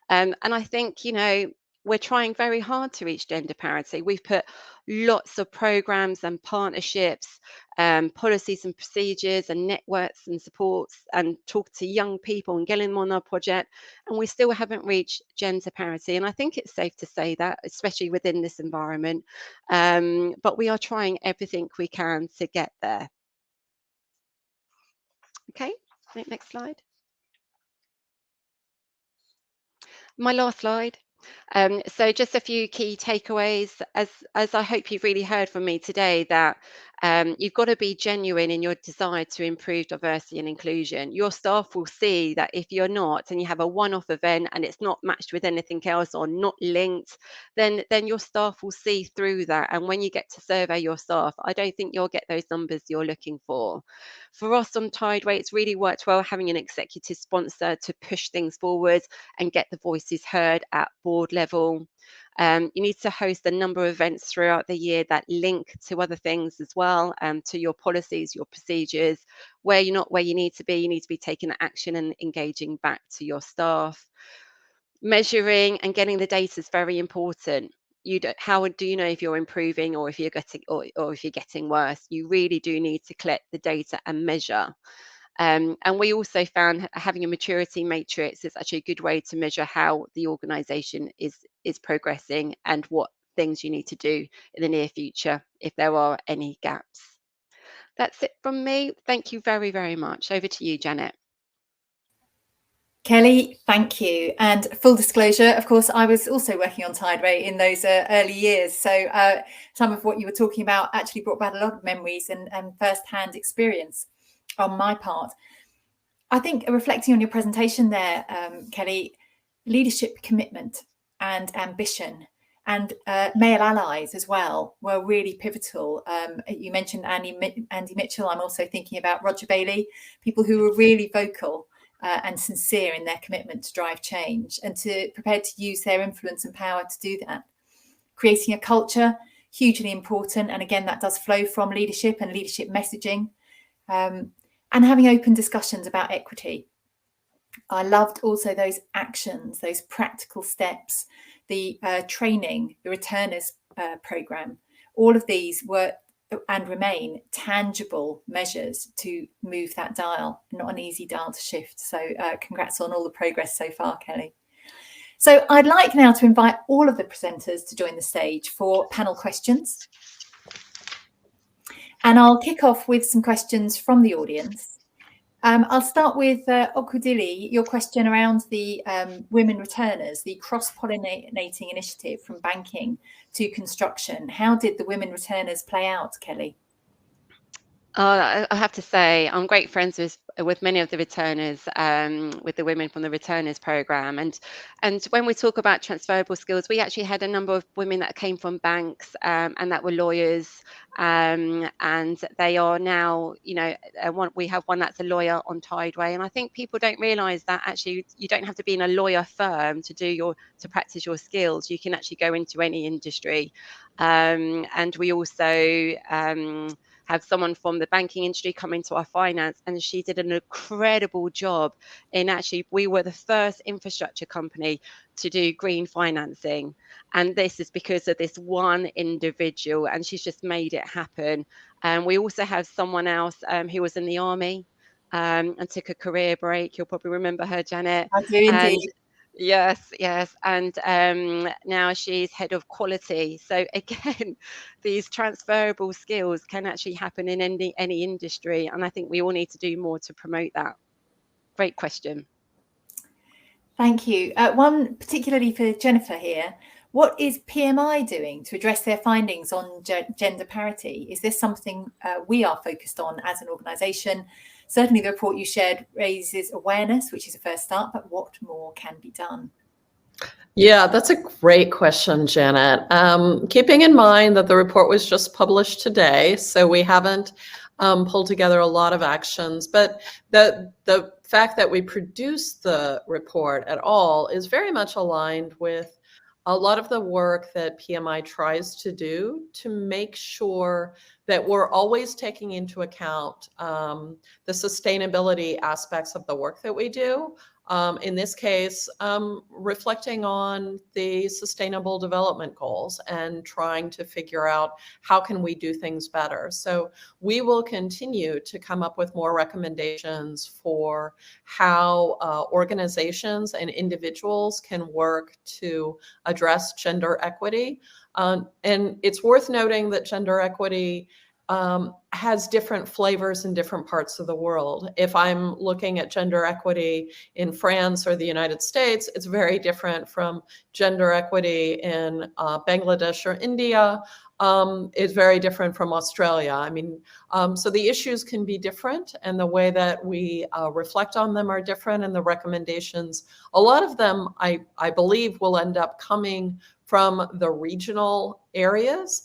And I think, you know, we're trying very hard to reach gender parity. We've put lots of programs and partnerships, policies and procedures and networks and supports and talk to young people and getting them on our project. And we still haven't reached gender parity. And I think it's safe to say that, especially within this environment. But we are trying everything we can to get there. Okay, next slide. My last slide. So just a few key takeaways. As I hope you've really heard from me today, that you've got to be genuine in your desire to improve diversity and inclusion. Your staff will see that if you're not, and you have a one-off event and it's not matched with anything else or not linked, then your staff will see through that. And when you get to survey your staff, I don't think you'll get those numbers you're looking for. For us on Tideway, it's really worked well having an executive sponsor to push things forward and get the voices heard at board level. You need to host a number of events throughout the year that link to other things as well, to your policies, your procedures. Where you're not where you need to be taking action and engaging back to your staff. Measuring and getting the data is very important. How do you know if you're improving or if you're getting or if you're getting worse? You really do need to collect the data and measure. And we also found having a maturity matrix is actually a good way to measure how the organisation is progressing and what things you need to do in the near future if there are any gaps. That's it from me. Thank you very, very much. Over to you, Janet. Kelly, thank you. And full disclosure, of course, I was also working on Tideway in those early years. So some of what you were talking about actually brought back a lot of memories and first-hand experience on my part. I think reflecting on your presentation there, Kelly, leadership commitment and ambition and male allies as well were really pivotal. You mentioned Andy Mitchell. I'm also thinking about Roger Bailey, people who were really vocal and sincere in their commitment to drive change and prepared to use their influence and power to do that. Creating a culture, hugely important. And again, that does flow from leadership and leadership messaging. And having open discussions about equity. I loved also those actions, those practical steps, the training, the returners program. All of these were and remain tangible measures to move that dial, not an easy dial to shift. So congrats on all the progress so far, Kelly. So I'd like now to invite all of the presenters to join the stage for panel questions. And I'll kick off with some questions from the audience. I'll start with Okudili, your question around the women returners, the cross-pollinating initiative from banking to construction. How did the women returners play out, Kelly? I have to say, I'm great friends with many of the returners, with the women from the returners program. And when we talk about transferable skills, we actually had a number of women that came from banks and that were lawyers. And they are now, you know, we have one that's a lawyer on Tideway. And I think people don't realise that actually you don't have to be in a lawyer firm to practice your skills. You can actually go into any industry. And we also have someone from the banking industry come into our finance, and she did an incredible job in actually, we were the first infrastructure company to do green financing. And this is because of this one individual, and she's just made it happen. And we also have someone else who was in the army and took a career break. You'll probably remember her, Janet. I do indeed. Yes. And now she's head of quality. So again, these transferable skills can actually happen in any industry. And I think we all need to do more to promote that. Great question. Thank you. One particularly for Jennifer here. What is PMI doing to address their findings on gender parity? Is this something we are focused on as an organisation? Certainly the report you shared raises awareness, which is a first start, but what more can be done? Yeah, that's a great question, Janet. Keeping in mind that the report was just published today, so we haven't pulled together a lot of actions, but the fact that we produced the report at all is very much aligned with a lot of the work that PMI tries to do to make sure that we're always taking into account the sustainability aspects of the work that we do. In this case, reflecting on the Sustainable Development Goals and trying to figure out how can we do things better. So we will continue to come up with more recommendations for how organizations and individuals can work to address gender equity. And it's worth noting that gender equity has different flavors in different parts of the world. If I'm looking at gender equity in France or the United States, it's very different from gender equity in Bangladesh or India. It's very different from Australia. I mean, so the issues can be different, and the way that we reflect on them are different, and the recommendations, a lot of them, I believe, will end up coming from the regional areas.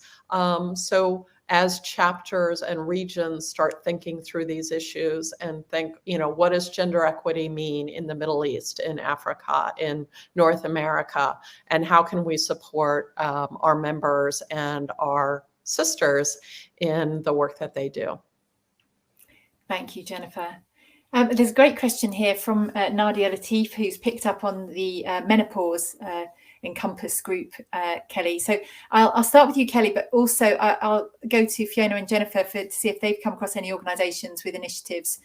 So as chapters and regions start thinking through these issues and think, what does gender equity mean in the Middle East, in Africa, in North America, and how can we support our members and our sisters in the work that they do? Thank you, Jennifer. There's a great question here from Nadia Latif, who's picked up on the menopause Encompass group, Kelly. So I'll start with you, Kelly, but also I'll go to Fiona and Jennifer to see if they've come across any organisations with initiatives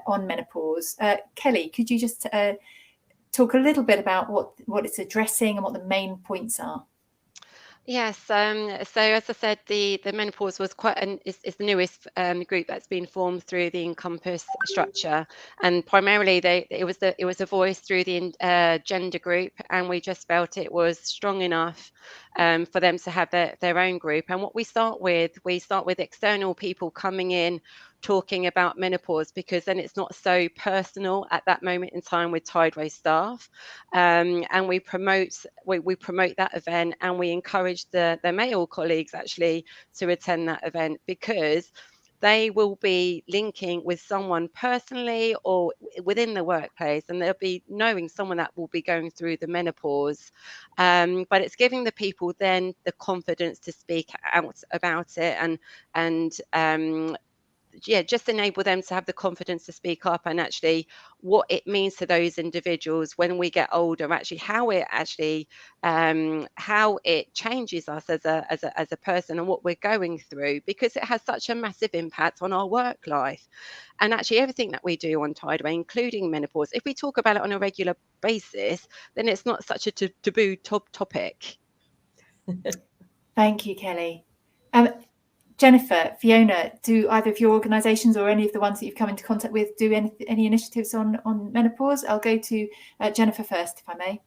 on menopause. Kelly, could you just talk a little bit about what it's addressing and what the main points are? Yes, so as I said, the menopause was is the newest group that's been formed through the Encompass structure, and primarily it was a voice through the gender group, and we just felt it was strong enough for them to have their own group. And what we start with external people coming in, talking about menopause, because then it's not so personal at that moment in time with Tideway staff, and we promote that event, and we encourage the male colleagues actually to attend that event, because they will be linking with someone personally or within the workplace, and they'll be knowing someone that will be going through the menopause. But it's giving the people then the confidence to speak out about it, and just enable them to have the confidence to speak up, and actually what it means to those individuals when we get older, actually how it changes us as a person and what we're going through, because it has such a massive impact on our work life. And actually everything that we do on Tideway, including menopause, if we talk about it on a regular basis, then it's not such a taboo topic. Thank you, Kelly. Jennifer, Fiona, do either of your organisations or any of the ones that you've come into contact with do any initiatives on menopause? I'll go to Jennifer first, if I may.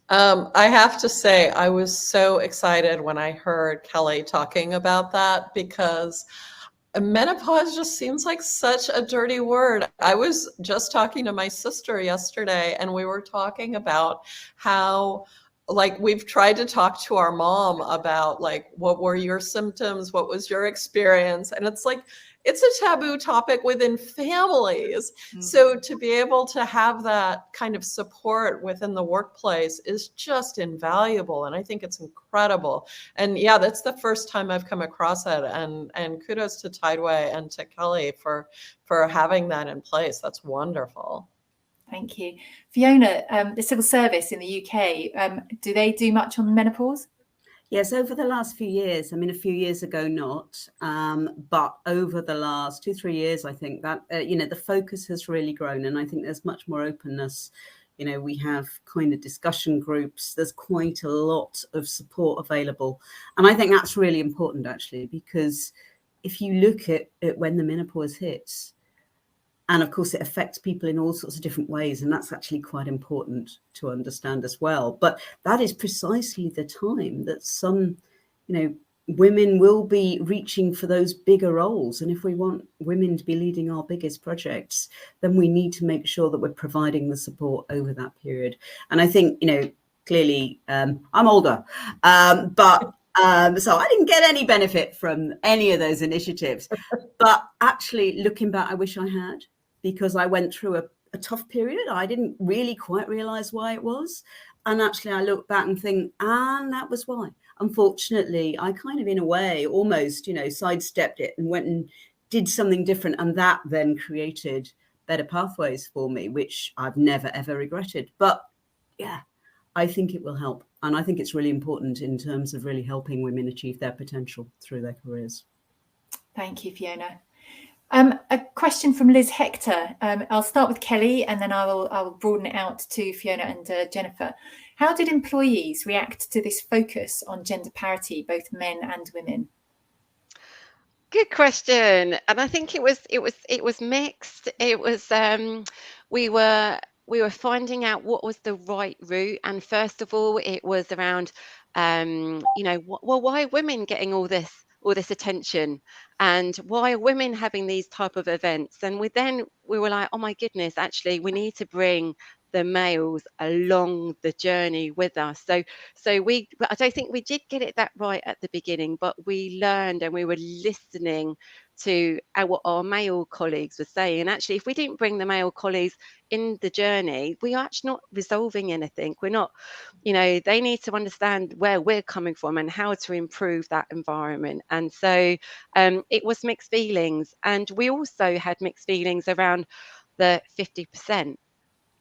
I have to say, I was so excited when I heard Kelly talking about that, because menopause just seems like such a dirty word. I was just talking to my sister yesterday, and we were talking about how, like, we've tried to talk to our mom about, like, what were your symptoms? What was your experience? And it's like, it's a taboo topic within families. So to be able to have that kind of support within the workplace is just invaluable. And I think it's incredible. And yeah, that's the first time I've come across it. And kudos to Tideway and to Kelly for having that in place. That's wonderful. Thank you. Fiona, the civil service in the UK, do they do much on menopause? Yes, over the last few years, I mean, a few years ago, not, but over the last 2-3 years, I think that, the focus has really grown. And I think there's much more openness. We have kind of discussion groups. There's quite a lot of support available. And I think that's really important, actually, because if you look at when the menopause hits, and of course, it affects people in all sorts of different ways. And that's actually quite important to understand as well. But that is precisely the time that some, women will be reaching for those bigger roles. And if we want women to be leading our biggest projects, then we need to make sure that we're providing the support over that period. And I think, clearly I'm older, but so I didn't get any benefit from any of those initiatives. But actually, looking back, I wish I had, because I went through a tough period. I didn't really quite realize why it was. And actually, I look back and think, and that was why. Unfortunately, I kind of, in a way, almost, sidestepped it and went and did something different. And that then created better pathways for me, which I've never, ever regretted. But yeah, I think it will help. And I think it's really important in terms of really helping women achieve their potential through their careers. Thank you, Fiona. A question from Liz Hector. I'll start with Kelly, and then I will broaden it out to Fiona and Jennifer. How did employees react to this focus on gender parity, both men and women? Good question. And I think it was mixed. It was we were finding out what was the right route. And first of all, it was around why are women getting all this attention, and why are women having these type of events? And we were like, oh my goodness, actually we need to bring the males along the journey with us. So I don't think we did get it that right at the beginning, but we learned and we were listening to what our male colleagues were saying. And actually, if we didn't bring the male colleagues in the journey, we are actually not resolving anything. We're not, they need to understand where we're coming from and how to improve that environment. And so it was mixed feelings. And we also had mixed feelings around the 50%.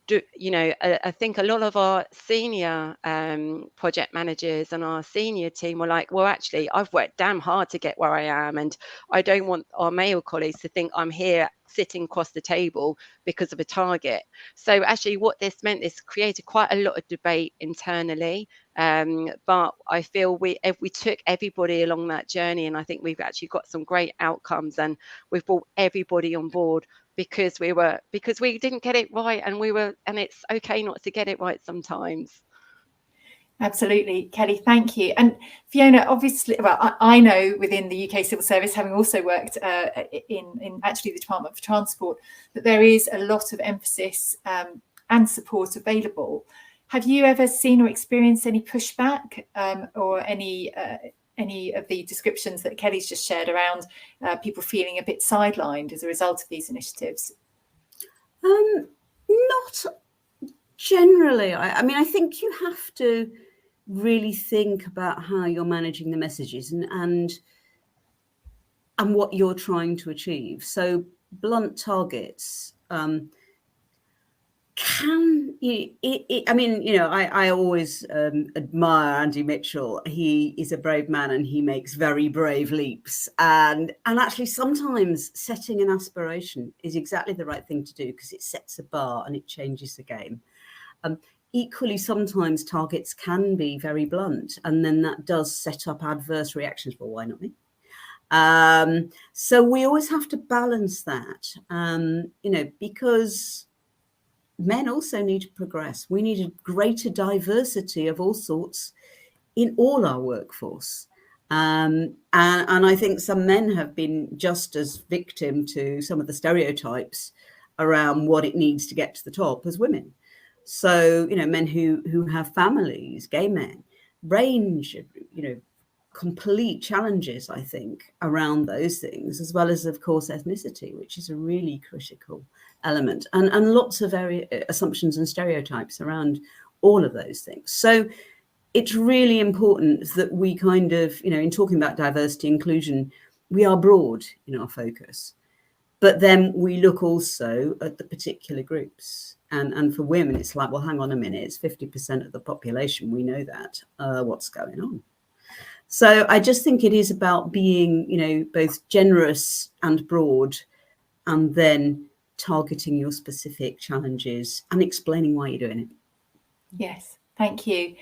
I think a lot of our senior project managers and our senior team were like, well, actually, I've worked damn hard to get where I am, and I don't want our male colleagues to think I'm here sitting across the table because of a target. So actually what this meant is created quite a lot of debate internally, but I feel we took everybody along that journey, and I think we've actually got some great outcomes, and we've brought everybody on board because we didn't get it right, and it's okay not to get it right sometimes. Absolutely, Kelly, thank you. And Fiona, obviously, well, I know within the UK Civil Service, having also worked in actually the Department for Transport, that there is a lot of emphasis and support available. Have you ever seen or experienced any pushback or any of the descriptions that Kelly's just shared around people feeling a bit sidelined as a result of these initiatives? Not generally. I mean, I think you have to really think about how you're managing the messages and what you're trying to achieve. So blunt targets I always admire Andy Mitchell. He is a brave man and he makes very brave leaps. And actually, sometimes setting an aspiration is exactly the right thing to do because it sets a bar and it changes the game. Equally, sometimes targets can be very blunt, and then that does set up adverse reactions. Well, why not me? So we always have to balance that, because men also need to progress. We need a greater diversity of all sorts in all our workforce. And I think some men have been just as victim to some of the stereotypes around what it needs to get to the top as women. So, men who have families, gay men, range, complete challenges, I think, around those things, as well as, of course, ethnicity, which is a really critical element, and lots of assumptions and stereotypes around all of those things. So it's really important that we kind of, in talking about diversity, inclusion, we are broad in our focus, but then we look also at the particular groups. And for women, it's like, well, hang on a minute, it's 50% of the population. We know that. What's going on? So I just think it is about being, both generous and broad, and then targeting your specific challenges and explaining why you're doing it. Yes, thank you.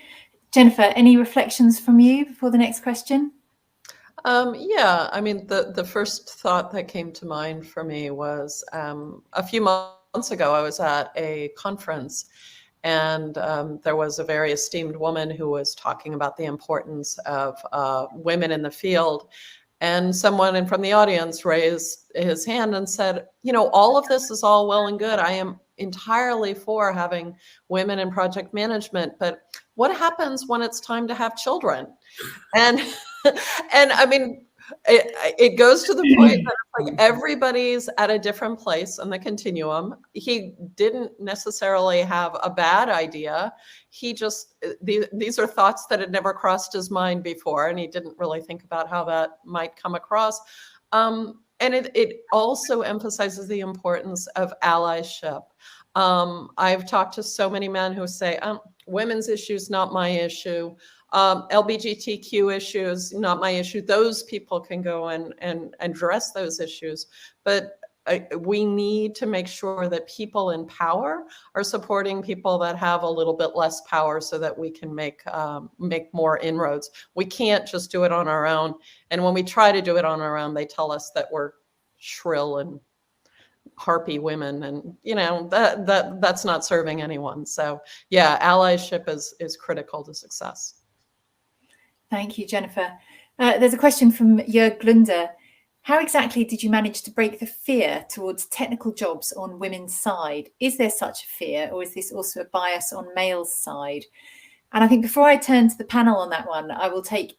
Jennifer, any reflections from you before the next question? Yeah, I mean, the first thought that came to mind for me was a few months ago, I was at a conference, and there was a very esteemed woman who was talking about the importance of women in the field. And someone from the audience raised his hand and said, all of this is all well and good. I am entirely for having women in project management, but what happens when it's time to have children? And and I mean, it goes to the point that it's like everybody's at a different place on the continuum. He didn't necessarily have a bad idea. He just, these are thoughts that had never crossed his mind before, and he didn't really think about how that might come across. And it also emphasizes the importance of allyship. I've talked to so many men who say, women's issues, not my issue. LGBTQ issues, not my issue. Those people can go and address those issues. But we need to make sure that people in power are supporting people that have a little bit less power, so that we can make more inroads. We can't just do it on our own. And when we try to do it on our own, they tell us that we're shrill and harpy women, and that's not serving anyone. So yeah, allyship is critical to success. Thank you, Jennifer. There's a question from Jörg Glunder. How exactly did you manage to break the fear towards technical jobs on women's side? Is there such a fear, or is this also a bias on males' side? And I think before I turn to the panel on that one, I will take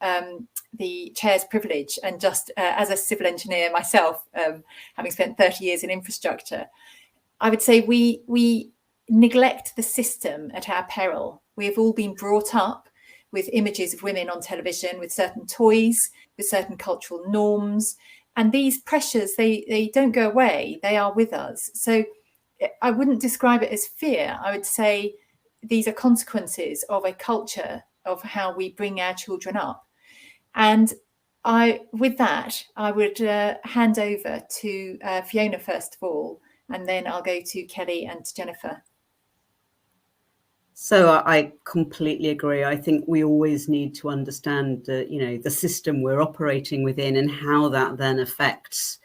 the chair's privilege, and just as a civil engineer myself, having spent 30 years in infrastructure, I would say we neglect the system at our peril. We have all been brought up with images of women on television, with certain toys, with certain cultural norms. And these pressures, they don't go away, they are with us. So I wouldn't describe it as fear. I would say these are consequences of a culture of how we bring our children up. And with that, I would hand over to Fiona first of all, and then I'll go to Kelly and to Jennifer. So I completely agree. I think we always need to understand the system we're operating within, and how that then affects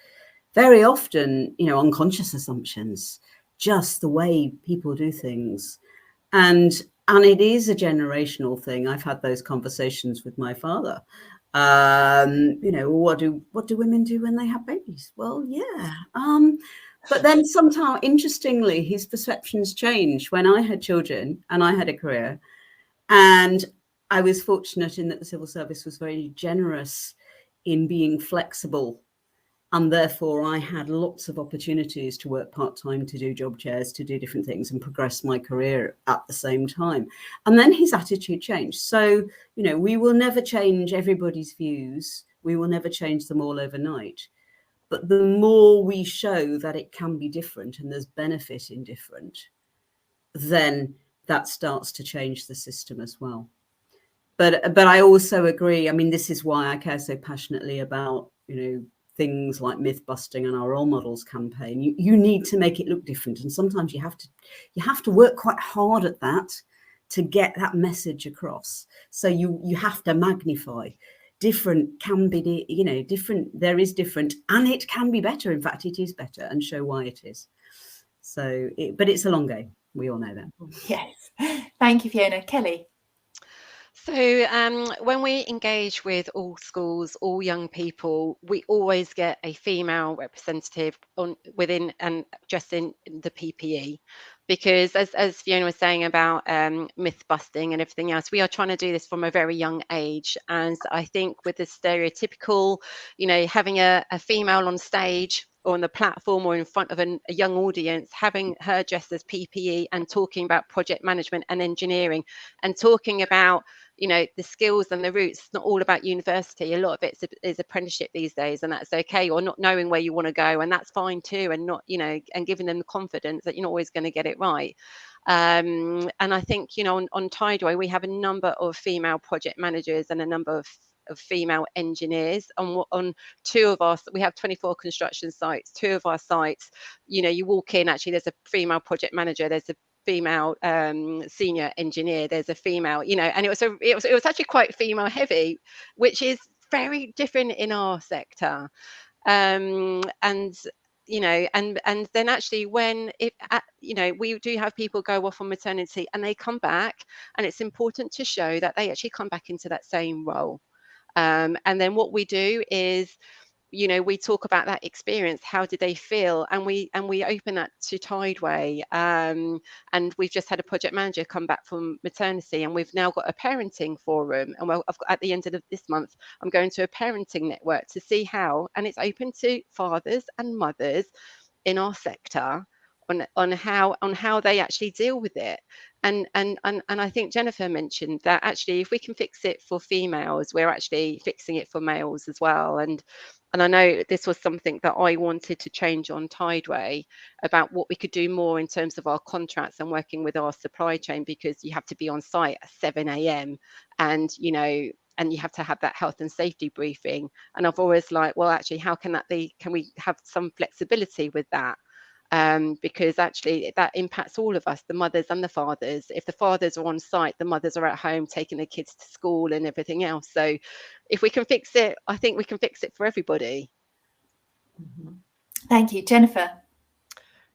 very often, unconscious assumptions, just the way people do things. And it is a generational thing. I've had those conversations with my father. What do women do when they have babies? Well, yeah. But then somehow, interestingly, his perceptions changed when I had children and I had a career. And I was fortunate in that the civil service was very generous in being flexible. And therefore, I had lots of opportunities to work part-time, to do job chairs, to do different things, and progress my career at the same time. And then his attitude changed. So, we will never change everybody's views. We will never change them all overnight. But the more we show that it can be different and there's benefit in different, then that starts to change the system as well. But I also agree. I mean, this is why I care so passionately about, things like myth busting and our role models campaign. You need to make it look different. And sometimes you have to work quite hard at that to get that message across. So you have to magnify. Different can be, different. There is different, and it can be better. In fact, it is better, and show why it is. So, but it's a long game. We all know that. Yes. Thank you, Fiona. Kelly. So when we engage with all schools, all young people, we always get a female representative within and just in the PPE. because as Fiona was saying about myth busting and everything else, we are trying to do this from a very young age. And I think with the stereotypical, having a female on stage or on the platform or in front of a young audience, having her dressed as PPE and talking about project management and engineering and talking about the skills and the roots. It's not all about university. A lot of it is apprenticeship these days, and that's okay, or not knowing where you want to go, and that's fine too, and not and giving them the confidence that you're not always going to get it right. And I think on Tideway we have a number of female project managers and a number of female engineers on two of us. We have 24 construction sites. Two of our sites, you walk in, actually there's a female project manager, there's a female senior engineer, there's a female, and it was actually quite female heavy, which is very different in our sector. And then actually when we do have people go off on maternity and they come back, and it's important to show that they actually come back into that same role. And then what we do is we talk about that experience. How did they feel? And we open that to Tideway. And we've just had a project manager come back from maternity, and we've now got a parenting forum. And at the end of this month, I'm going to a parenting network to see how, and it's open to fathers and mothers in our sector on how they actually deal with it. And I think Jennifer mentioned that actually if we can fix it for females, we're actually fixing it for males as well. And I know this was something that I wanted to change on Tideway, about what we could do more in terms of our contracts and working with our supply chain, because you have to be on site at 7 a.m. and and you have to have that health and safety briefing. And I've always well, actually, how can that be? Can we have some flexibility with that? Because actually that impacts all of us, the mothers and the fathers. If the fathers are on site, the mothers are at home taking their kids to school and everything else. So if we can fix it, I think we can fix it for everybody. Thank you. Jennifer.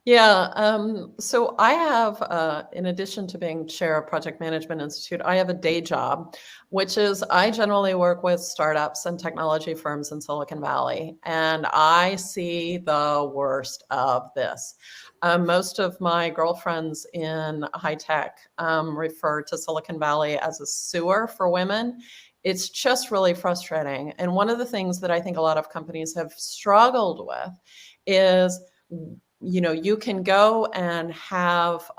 Yeah, so I have, in addition to being chair of Project Management Institute, I have a day job, which is I generally work with startups and technology firms in Silicon Valley, and I see the worst of this. Most of my girlfriends in high tech refer to Silicon Valley as a sewer for women. It's just really frustrating. And one of the things that I think a lot of companies have struggled with is you can go and have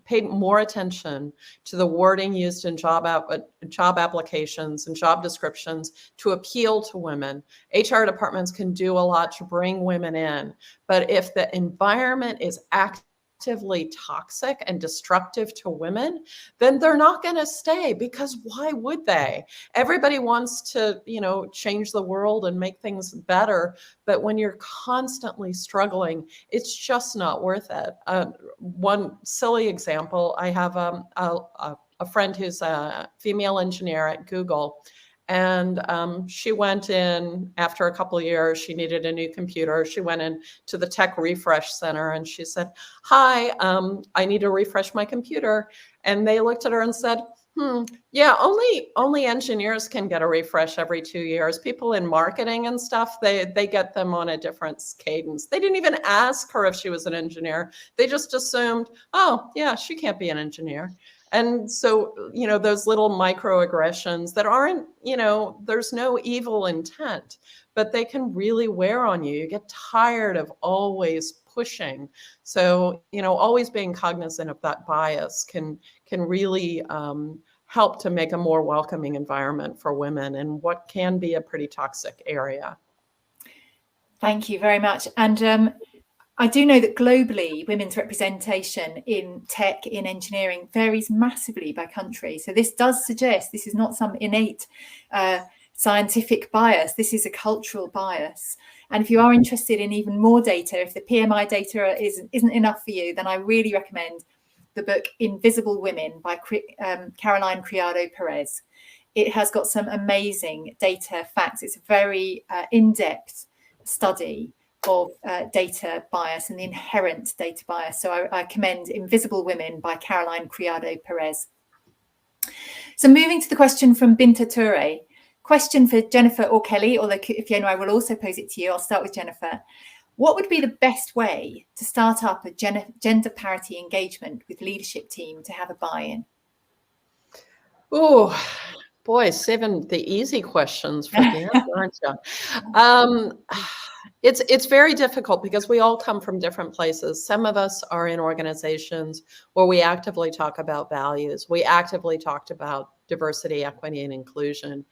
paid more attention to the wording used in job applications and job descriptions to appeal to women. HR departments can do a lot to bring women in, but if the environment is actively toxic and destructive to women, then they're not going to stay, because why would they? Everybody wants to, change the world and make things better. But when you're constantly struggling, it's just not worth it. One silly example, I have a friend who's a female engineer at Google. And she went in after a couple of years, she needed a new computer. She went in to the tech refresh center and she said, "Hi, I need to refresh my computer." And they looked at her and said, yeah, only engineers can get a refresh every 2 years. People in marketing and stuff, they get them on a different cadence. They didn't even ask her if she was an engineer. They just assumed, oh, yeah, she can't be an engineer. And so, those little microaggressions that aren't, there's no evil intent, but they can really wear on you. You get tired of always pushing. So, always being cognizant of that bias can really help to make a more welcoming environment for women in what can be a pretty toxic area. Thank you very much. And I do know that globally, women's representation in tech, in engineering, varies massively by country. So this does suggest this is not some innate scientific bias. This is a cultural bias. And if you are interested in even more data, if the PMI data isn't enough for you, then I really recommend the book Invisible Women by Caroline Criado Perez. It has got some amazing data facts. It's a very in-depth study of data bias and the inherent data bias. So I commend Invisible Women by Caroline Criado Perez. So moving to the question from Binta Toure. Question for Jennifer or Kelly, although Fiona, I will also pose it to you. I'll start with Jennifer. What would be the best way to start up a gender parity engagement with leadership team to have a buy-in? Oh, boy, saving the easy questions for the end, aren't you? It's very difficult because we all come from different places. Some of us are in organizations where we actively talk about values. We actively talked about diversity, equity, and inclusion.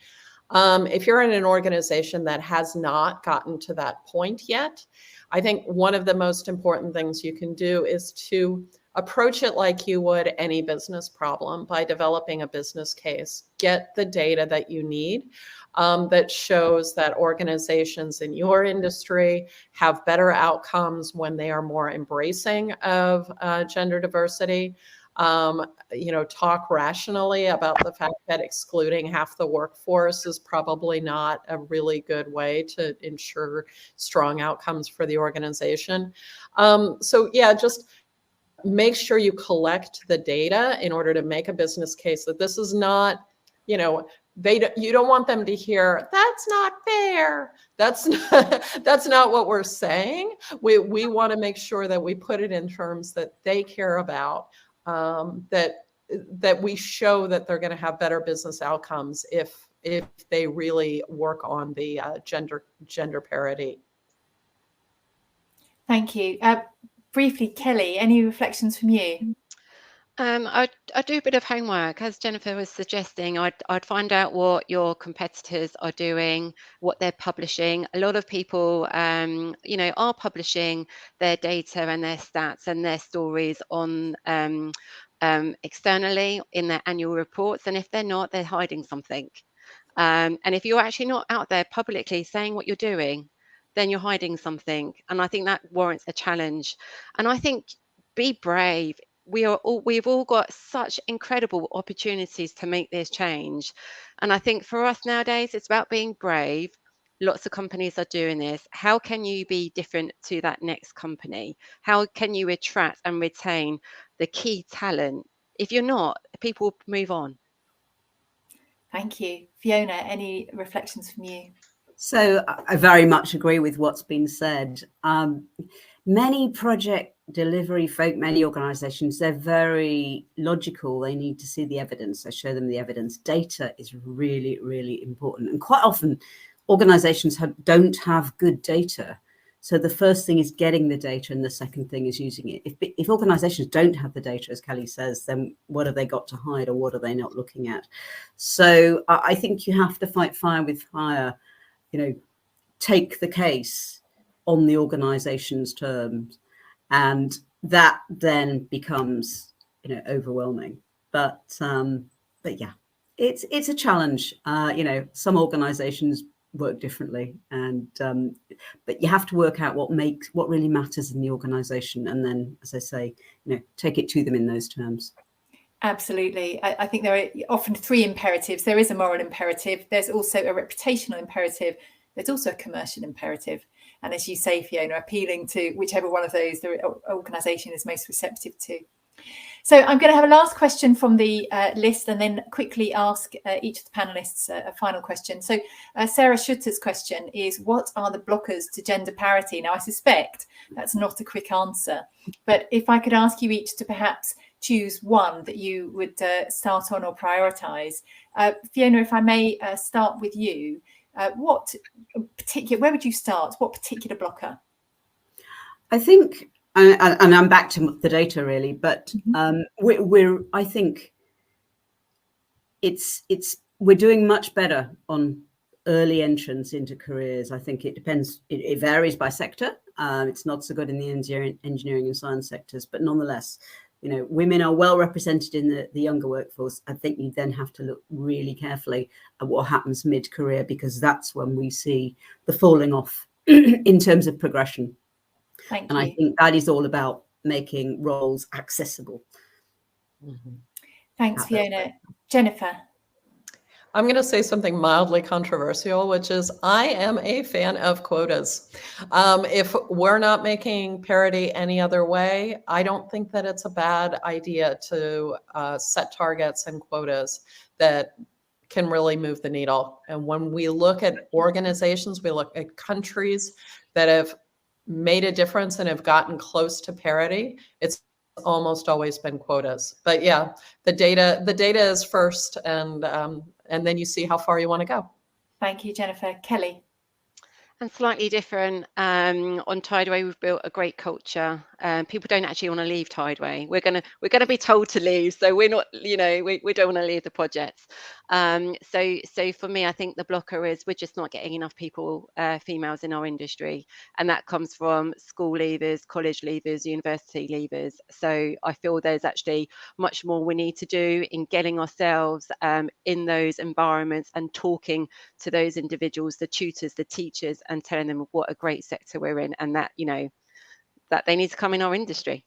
If you're in an organization that has not gotten to that point yet, I think one of the most important things you can do is to approach it like you would any business problem by developing a business case. Get the data that you need that shows that organizations in your industry have better outcomes when they are more embracing of gender diversity. Talk rationally about the fact that excluding half the workforce is probably not a really good way to ensure strong outcomes for the organization. Just make sure you collect the data in order to make a business case that this is not, you don't want them to hear that's not fair. That's not what we're saying. We want to make sure that we put it in terms that they care about, that we show that they're going to have better business outcomes if they really work on the gender parity. Thank you. Briefly, Kelly, any reflections from you? I do a bit of homework, as Jennifer was suggesting. I'd find out what your competitors are doing, what they're publishing. A lot of people, are publishing their data and their stats and their stories on externally in their annual reports, and if they're not, they're hiding something. And if you're actually not out there publicly saying what you're doing, then you're hiding something. And I think that warrants a challenge. And I think be brave. We've all got such incredible opportunities to make this change. And I think for us nowadays, it's about being brave. Lots of companies are doing this. How can you be different to that next company? How can you attract and retain the key talent? If you're not, people move on. Thank you. Fiona, any reflections from you? So I very much agree with what's been said. Many project delivery folk, many organizations, they're very logical. They need to see the evidence. I show them the evidence. Data is really, really important. And quite often organizations don't have good data. So the first thing is getting the data, and the second thing is using it. If organizations don't have the data, as Kelly says, then what have they got to hide, or what are they not looking at? So I think you have to fight fire with fire, take the case on the organization's terms, and that then becomes, overwhelming. But yeah, it's a challenge. Some organizations work differently, and but you have to work out what really matters in the organization, and then, as I say, take it to them in those terms. Absolutely. I think there are often three imperatives. There is a moral imperative. There's also a reputational imperative. There's also a commercial imperative. And as you say, Fiona, appealing to whichever one of those the organisation is most receptive to. So I'm going to have a last question from the list, and then quickly ask each of the panelists a final question. So Sarah Schutter's question is, what are the blockers to gender parity? Now, I suspect that's not a quick answer, but if I could ask you each to perhaps choose one that you would start on or prioritise. Fiona, if I may start with you, where would you start? What particular blocker? I think, and I'm back to the data really, but I think we're doing much better on early entrance into careers. I think it depends. It varies by sector. It's not so good in the engineering and science sectors, but nonetheless, women are well represented in the younger workforce. I think you then have to look really carefully at what happens mid-career, because that's when we see the falling off in terms of progression. Thank you. I think that is all about making roles accessible. Mm-hmm. Thanks, Fiona. Jennifer. I'm going to say something mildly controversial, which is I am a fan of quotas. If we're not making parity any other way, I don't think that it's a bad idea to set targets and quotas that can really move the needle. And when we look at organizations, we look at countries that have made a difference and have gotten close to parity, it's almost always been quotas. But yeah, the data is first, and then you see how far you want to go. Thank you, Jennifer. Kelly. And slightly different. On Tideway, we've built a great culture. People don't actually want to leave Tideway. We're gonna be told to leave, so we're not. We don't want to leave the projects. So for me, I think the blocker is we're just not getting enough people, females in our industry, and that comes from school leavers, college leavers, university leavers. So I feel there's actually much more we need to do in getting ourselves in those environments and talking to those individuals, the tutors, the teachers, and telling them what a great sector we're in, and that that they need to come in our industry.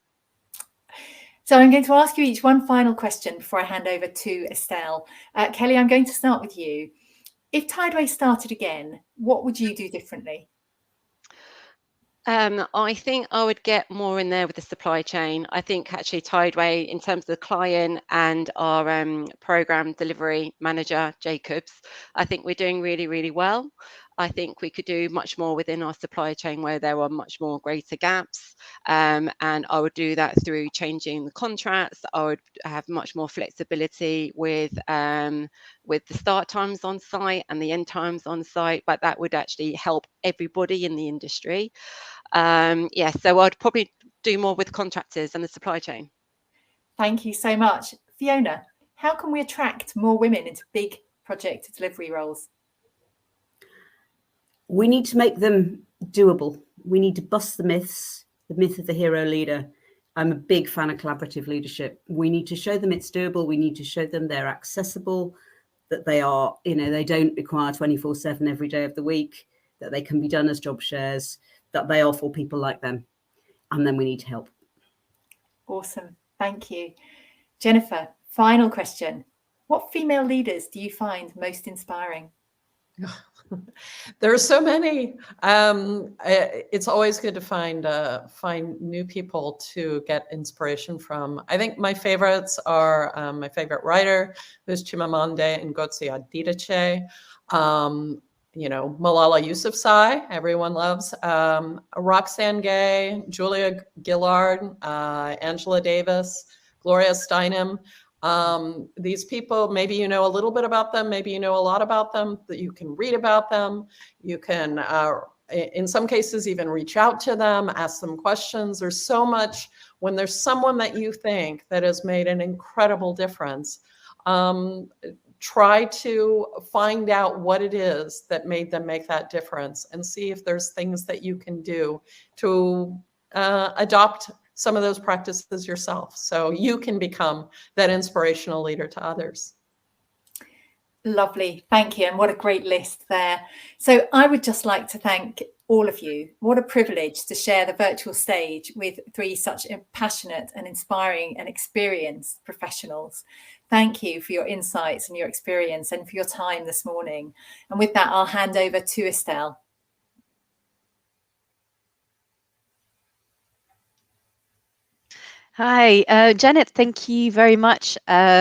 So I'm going to ask you each one final question before I hand over to Estelle. Kelly, I'm going to start with you. If Tideway started again, what would you do differently? I think I would get more in there with the supply chain. I think actually Tideway, in terms of the client and our program delivery manager, Jacobs, I think we're doing really, really well. I think we could do much more within our supply chain where there are much more greater gaps. And I would do that through changing the contracts. I would have much more flexibility with the start times on site and the end times on site, but that would actually help everybody in the industry. So I'd probably do more with contractors and the supply chain. Thank you so much. Fiona, how can we attract more women into big project delivery roles? We need to make them doable. We need to bust the myth of the hero leader. I'm a big fan of collaborative leadership. We need to show them it's doable. We need to show them they're accessible, that they are, they don't require 24/7 every day of the week, that they can be done as job shares, that they are for people like them. And then we need to help. Awesome. Thank you. Jennifer, final question. What female leaders do you find most inspiring? There are so many. It's always good to find new people to get inspiration from. I think my favorites are my favorite writer, who's Chimamanda Ngozi Adichie. Malala Yousafzai, everyone loves. Roxane Gay, Julia Gillard, Angela Davis, Gloria Steinem. These people, maybe you know a little bit about them, maybe you know a lot about them, that you can read about them. You can, in some cases, even reach out to them, ask them questions. There's so much when there's someone that you think that has made an incredible difference. Try to find out what it is that made them make that difference and see if there's things that you can do to adopt some of those practices yourself so you can become that inspirational leader to others. Lovely. Thank you. And what a great list there. So I would just like to thank all of you. What a privilege to share the virtual stage with three such passionate and inspiring and experienced professionals. Thank you for your insights and your experience and for your time this morning. And with that, I'll hand over to Estelle. Hi, Janet, thank you very much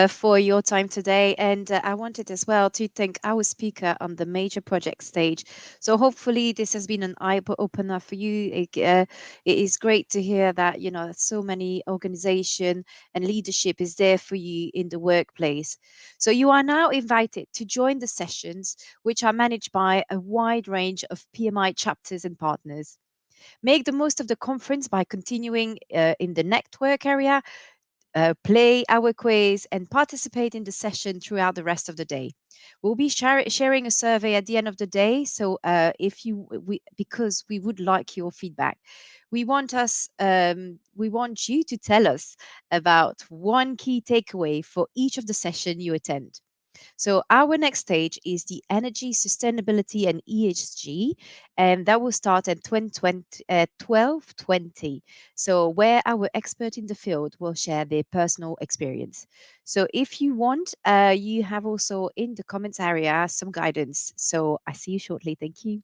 for your time today. And I wanted as well to thank our speaker on the major project stage. So hopefully this has been an eye-opener for you. It is great to hear that, so many organization and leadership is there for you in the workplace. So you are now invited to join the sessions, which are managed by a wide range of PMI chapters and partners. Make the most of the conference by continuing in the network area, play our quiz, and participate in the session throughout the rest of the day. We'll be sharing a survey at the end of the day. So because we would like your feedback, we want you to tell us about one key takeaway for each of the session you attend. So our next stage is the energy, sustainability, and ESG, and that will start at 12:20. So where our expert in the field will share their personal experience. So if you want, you have also in the comments area some guidance. So I see you shortly. Thank you.